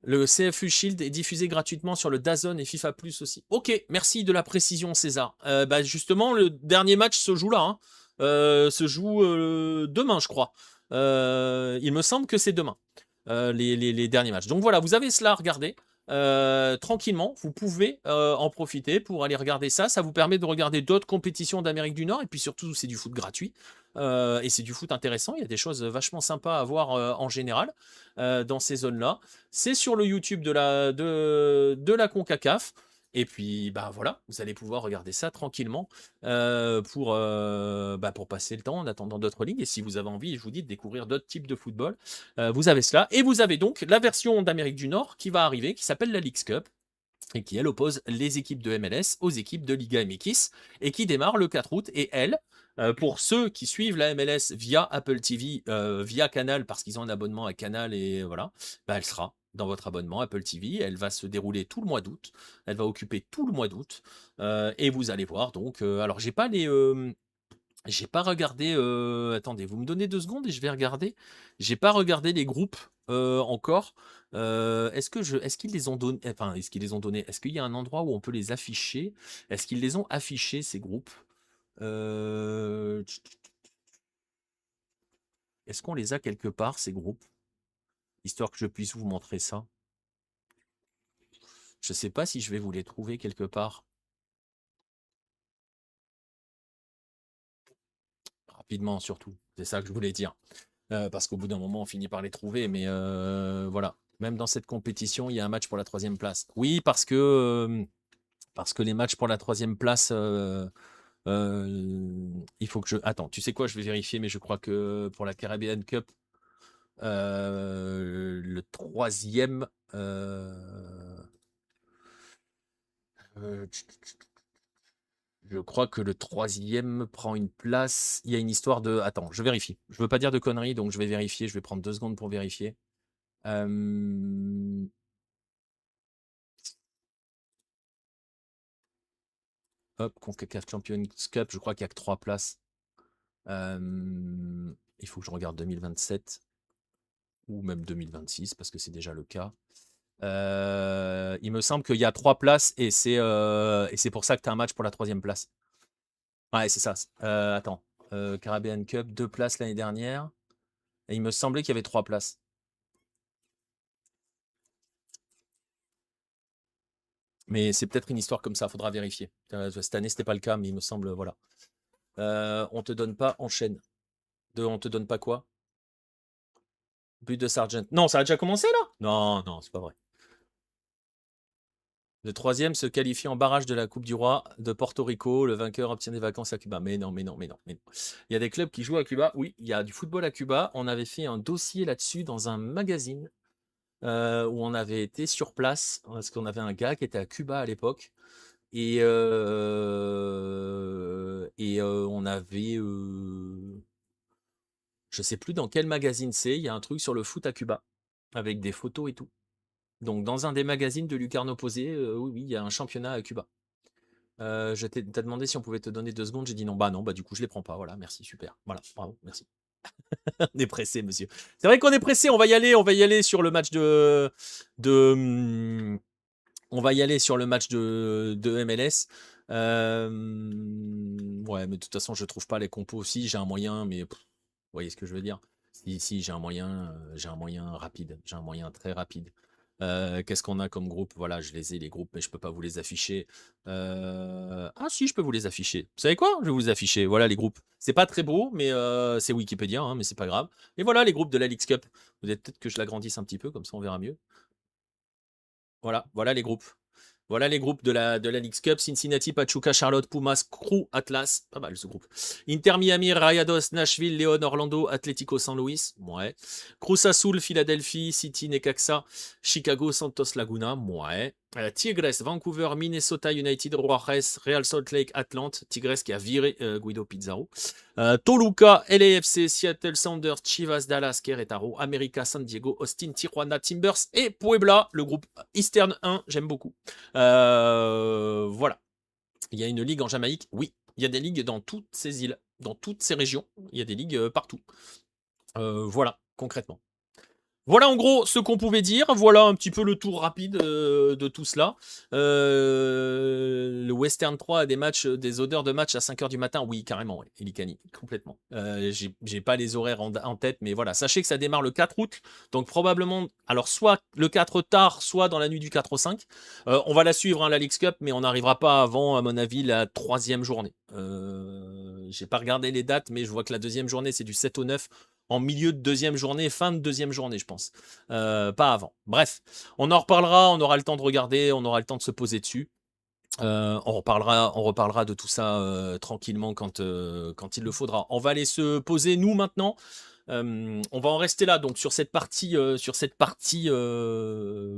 le CFU Shield est diffusé gratuitement sur le DAZN et FIFA Plus aussi. Ok, merci de la précision César. Justement, le dernier match se joue là. Hein. Se joue demain, je crois. Il me semble que c'est demain, les derniers matchs. Donc voilà, vous avez cela à regarder. tranquillement. Vous pouvez en profiter pour aller regarder ça. Ça vous permet de regarder d'autres compétitions d'Amérique du Nord. Et puis surtout, c'est du foot gratuit. Et c'est du foot intéressant. Il y a des choses vachement sympas à voir en général dans ces zones-là. C'est sur le YouTube de la CONCACAF. Et puis, bah voilà, vous allez pouvoir regarder ça tranquillement pour passer le temps en attendant d'autres ligues. Et si vous avez envie, je vous dis, de découvrir d'autres types de football, vous avez cela. Et vous avez donc la version d'Amérique du Nord qui va arriver, qui s'appelle la Leagues Cup, et qui, elle, oppose les équipes de MLS aux équipes de Liga MX, et qui démarre le 4 août. Et elle, pour ceux qui suivent la MLS via Apple TV, via Canal, parce qu'ils ont un abonnement à Canal, et voilà, bah, elle sera dans votre abonnement Apple TV. Elle va se dérouler tout le mois d'août. Elle va occuper tout le mois d'août. Et vous allez voir, donc, alors j'ai pas regardé. Attendez, vous me donnez 2 secondes et je vais regarder. J'ai pas regardé les groupes encore. Est-ce qu'ils les ont donnés? Enfin, est-ce qu'ils les ont donnés? Est-ce qu'il y a un endroit où on peut les afficher? Est-ce qu'ils les ont affichés, ces groupes? Est-ce qu'on les a quelque part, ces groupes? Histoire que je puisse vous montrer ça. Je sais pas si je vais vous les trouver quelque part. Rapidement, surtout. C'est ça que je voulais dire. Parce qu'au bout d'un moment, on finit par les trouver. Mais voilà. Même dans cette compétition, il y a un match pour la 3e place. Oui, parce que les matchs pour la 3e place, il faut que je. Attends, tu sais quoi? Je vais vérifier, mais je crois que pour la Caribbean Cup, le troisième. Euh, je crois que le troisième prend une place. Il y a une histoire de. Attends, je vérifie. Je veux pas dire de conneries, donc je vais vérifier. Je vais prendre 2 secondes pour vérifier. Euh, Hop, CONCACAF Champions Cup, je crois qu'il y a que 3 places. Il faut que je regarde 2027 ou même 2026 parce que c'est déjà le cas. Il me semble qu'il y a 3 places et c'est pour ça que tu as un match pour la 3e place. Ouais, c'est ça. Attends. Caribbean Cup, 2 places l'année dernière. Et il me semblait qu'il y avait 3 places. Mais c'est peut-être une histoire comme ça, faudra vérifier. Cette année, c'était pas le cas, mais il me semble, voilà. On te donne pas, enchaîne. On te donne pas quoi? But de Sargent. Non, ça a déjà commencé là? Non, non, c'est pas vrai. Le troisième se qualifie en barrage de la Coupe du Roi de Porto Rico. Le vainqueur obtient des vacances à Cuba. Mais non, mais non, mais non, mais non. Il y a des clubs qui jouent à Cuba. Oui, il y a du football à Cuba. On avait fait un dossier là-dessus dans un magazine où on avait été sur place parce qu'on avait un gars qui était à Cuba à l'époque. On avait, je sais plus dans quel magazine c'est, il y a un truc sur le foot à Cuba, avec des photos et tout. Donc dans un des magazines de Lucarno Posé, oui, oui, il y a un championnat à Cuba. T'as demandé si on pouvait te donner 2 secondes, j'ai dit non, bah du coup je les prends pas, voilà, merci, super. Voilà, bravo, merci. On est pressé, monsieur. C'est vrai qu'on est pressé, on va y aller sur le match de, on va y aller sur le match de MLS. Ouais, mais de toute façon, je trouve pas les compos. Si, j'ai un moyen, mais vous voyez ce que je veux dire? Si, j'ai un moyen rapide. J'ai un moyen très rapide. Qu'est-ce qu'on a comme groupe? Voilà, je les ai, les groupes, mais je peux pas vous les afficher. Ah si, je peux vous les afficher. Vous savez quoi? Je vais vous les afficher. Voilà les groupes. C'est pas très beau, mais c'est Wikipédia, hein, mais c'est pas grave. Et voilà les groupes de la Leagues Cup. Vous êtes peut-être que je l'agrandisse un petit peu, comme ça on verra mieux. Voilà, voilà les groupes. Voilà les groupes de la Leagues Cup. Cincinnati, Pachuca, Charlotte, Pumas, Crew, Atlas. Pas mal ce groupe. Inter Miami, Rayados, Nashville, León, Orlando, Atlético San Luis. Ouais. Cruz Azul, Philadelphie, City, Necaxa, Chicago, Santos Laguna. Ouais. Tigres, Vancouver, Minnesota United, Juarez, Real Salt Lake, Atlante. Tigres qui a viré Guido Pizarro. Toluca, LAFC, Seattle Sounders, Chivas, Dallas, Querétaro, América, San Diego, Austin, Tijuana, Timbers et Puebla, le groupe Eastern 1, j'aime beaucoup. Voilà. Il y a une ligue en Jamaïque, oui. Il y a des ligues dans toutes ces îles, dans toutes ces régions. Il y a des ligues partout. Voilà, concrètement. Voilà en gros ce qu'on pouvait dire. Voilà un petit peu le tour rapide de tout cela. Le Western 3 a des odeurs de match à 5 h du matin. Oui, carrément, ouais. Elikani, complètement. J'ai pas les horaires en tête, mais voilà. Sachez que ça démarre le 4 août. Donc probablement, alors soit le 4 tard, soit dans la nuit du 4 au 5. On va la suivre, hein, la Leagues Cup, mais on n'arrivera pas avant, à mon avis, la 3e journée. J'ai pas regardé les dates, mais je vois que la 2e journée, c'est du 7 au 9 en milieu de 2e journée, fin de 2e journée, je pense. Pas avant. Bref, on en reparlera, on aura le temps de regarder, on aura le temps de se poser dessus. On reparlera de tout ça tranquillement quand il le faudra. On va aller se poser, nous, maintenant. On va en rester là, donc sur cette partie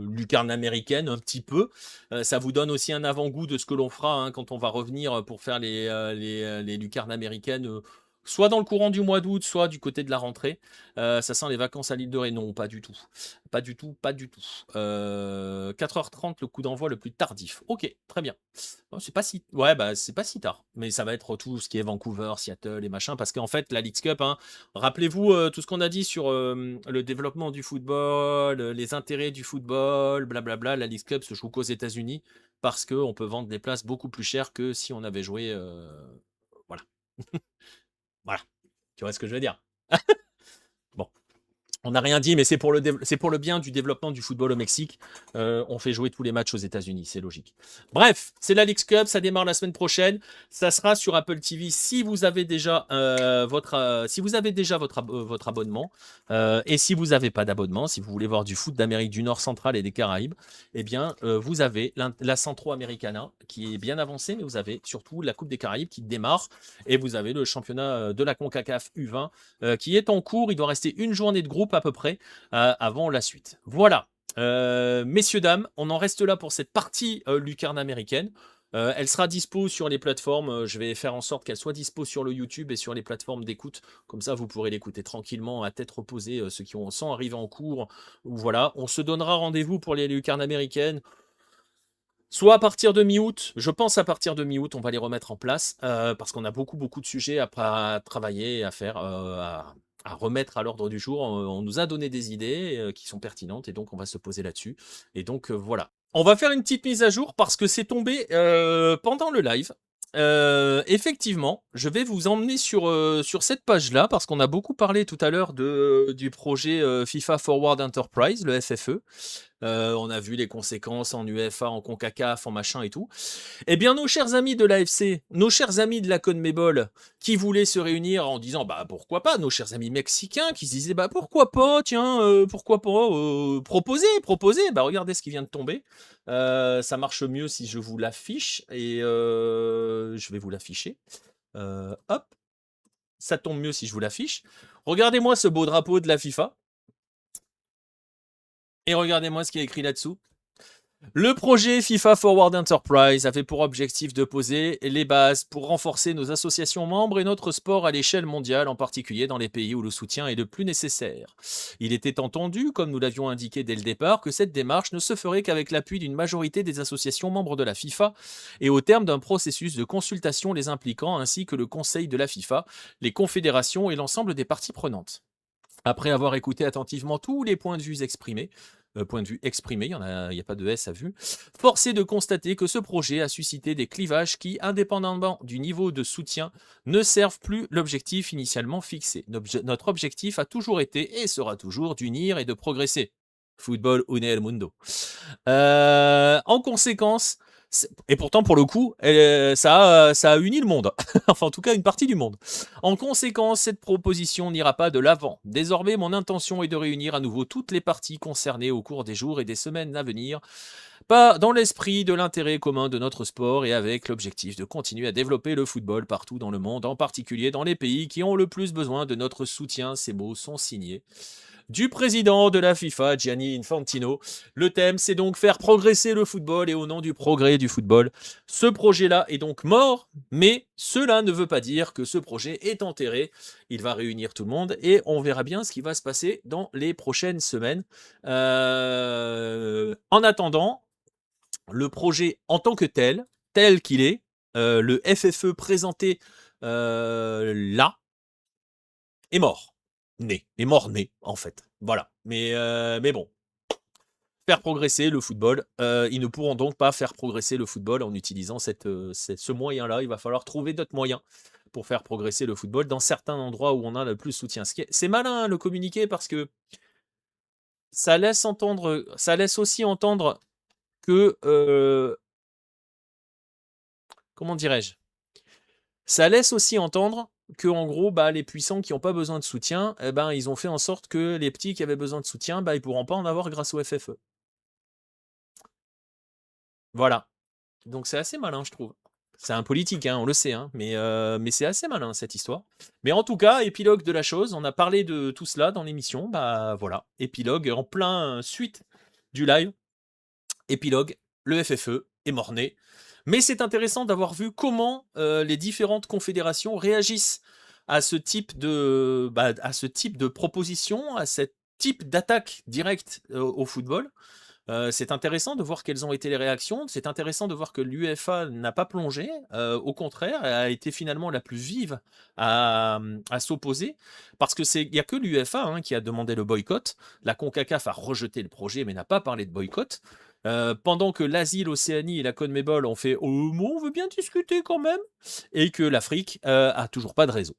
lucarne américaine, un petit peu. Ça vous donne aussi un avant-goût de ce que l'on fera, hein, quand on va revenir pour faire les lucarnes américaines, soit dans le courant du mois d'août, soit du côté de la rentrée. Ça sent les vacances à l'île de Ré. Non, pas du tout. Pas du tout, pas du tout. 4h30, le coup d'envoi le plus tardif. Ok, très bien. Oh, c'est pas si, ouais, bah c'est pas si tard, mais ça va être tout ce qui est Vancouver, Seattle et machin, parce qu'en fait la Leagues Cup, hein, rappelez-vous tout ce qu'on a dit sur le développement du football, les intérêts du football, blablabla. La Leagues Cup se joue qu'aux États-Unis parce que on peut vendre des places beaucoup plus chères que si on avait joué, voilà, voilà. Tu vois ce que je veux dire? Bon. On n'a rien dit, mais c'est pour le bien du développement du football au Mexique. On fait jouer tous les matchs aux États-Unis, c'est logique. Bref, c'est la Leagues Cup, ça démarre la semaine prochaine. Ça sera sur Apple TV si vous avez déjà votre abonnement. Et si vous n'avez pas d'abonnement, si vous voulez voir du foot d'Amérique du Nord, centrale et des Caraïbes, eh bien, vous avez la Centro Americana qui est bien avancée, mais vous avez surtout la Coupe des Caraïbes qui démarre et vous avez le championnat de la CONCACAF U20 qui est en cours. Il doit rester une journée de groupe à peu près avant la suite. Voilà. Messieurs, dames, on en reste là pour cette partie lucarne américaine. Elle sera dispo sur les plateformes. Je vais faire en sorte qu'elle soit dispo sur le YouTube et sur les plateformes d'écoute. Comme ça, vous pourrez l'écouter tranquillement, à tête reposée, ceux qui ont sans arriver en cours. Voilà. On se donnera rendez-vous pour les lucarnes américaines. Soit à partir de mi-août, je pense à partir de mi-août, on va les remettre en place parce qu'on a beaucoup de sujets à travailler, à faire, à remettre à l'ordre du jour. On nous a donné des idées qui sont pertinentes et donc on va se poser là-dessus. Et donc voilà. On va faire une petite mise à jour parce que c'est tombé pendant le live. Effectivement, je vais vous emmener sur cette page-là parce qu'on a beaucoup parlé tout à l'heure du projet FIFA Forward Enterprise, le FFE. On a vu les conséquences en UEFA, en CONCACAF, en machin et tout. Eh bien, nos chers amis de l'AFC, nos chers amis de la CONMEBOL, qui voulaient se réunir en disant bah pourquoi pas, nos chers amis mexicains qui se disaient bah pourquoi pas, tiens, pourquoi pas, proposer, bah regardez ce qui vient de tomber. Ça marche mieux si je vous l'affiche et je vais vous l'afficher. Hop, ça tombe mieux si je vous l'affiche. Regardez-moi ce beau drapeau de la FIFA. Et regardez-moi ce qui est écrit là-dessous. Le projet FIFA Forward Enterprise avait pour objectif de poser les bases pour renforcer nos associations membres et notre sport à l'échelle mondiale, en particulier dans les pays où le soutien est le plus nécessaire. Il était entendu, comme nous l'avions indiqué dès le départ, que cette démarche ne se ferait qu'avec l'appui d'une majorité des associations membres de la FIFA et au terme d'un processus de consultation les impliquant ainsi que le Conseil de la FIFA, les confédérations et l'ensemble des parties prenantes. Après avoir écouté attentivement tous les points de vue exprimés, il n'y a pas de S à vue, force est de constater que ce projet a suscité des clivages qui, indépendamment du niveau de soutien, ne servent plus l'objectif initialement fixé. Notre objectif a toujours été et sera toujours d'unir et de progresser. Football une el mundo. En conséquence, et pourtant pour le coup, ça a uni le monde, enfin en tout cas une partie du monde. En conséquence, cette proposition n'ira pas de l'avant. Désormais, mon intention est de réunir à nouveau toutes les parties concernées au cours des jours et des semaines à venir, pas dans l'esprit de l'intérêt commun de notre sport et avec l'objectif de continuer à développer le football partout dans le monde, en particulier dans les pays qui ont le plus besoin de notre soutien. Ces mots sont signés du président de la FIFA, Gianni Infantino. Le thème, c'est donc faire progresser le football et au nom du progrès du football. Ce projet-là est donc mort, mais cela ne veut pas dire que ce projet est enterré. Il va réunir tout le monde et on verra bien ce qui va se passer dans les prochaines semaines. En attendant, le projet en tant que tel qu'il est, le FFE présenté là, est mort. Est mort-né, en fait. Voilà. Mais bon, faire progresser le football. Ils ne pourront donc pas faire progresser le football en utilisant ce moyen-là. Il va falloir trouver d'autres moyens pour faire progresser le football dans certains endroits où on a le plus de soutien. C'est malin, hein, le communiqué, parce que ça laisse aussi entendre que, comment dirais-je? Ça laisse aussi entendre que, en gros, bah, les puissants qui n'ont pas besoin de soutien, eh ben, ils ont fait en sorte que les petits qui avaient besoin de soutien, bah, ils pourront pas en avoir grâce au FFE. Voilà. Donc c'est assez malin, je trouve. C'est un politique, hein, on le sait, hein, mais c'est assez malin cette histoire. Mais en tout cas, épilogue de la chose, on a parlé de tout cela dans l'émission, bah voilà, épilogue en plein suite du live. Épilogue, le FFE est mort-né. Mais c'est intéressant d'avoir vu comment les différentes confédérations réagissent à ce type de proposition, à ce type d'attaque directe au football. C'est intéressant de voir quelles ont été les réactions. C'est intéressant de voir que l'UEFA n'a pas plongé. Au contraire, elle a été finalement la plus vive à s'opposer. Parce que il n'y a que l'UEFA, hein, qui a demandé le boycott. La CONCACAF a rejeté le projet, mais n'a pas parlé de boycott. Pendant que l'Asie, l'Océanie et la CONMEBOL ont fait « Oh, on veut bien discuter quand même », et que l'Afrique a toujours pas de réseau.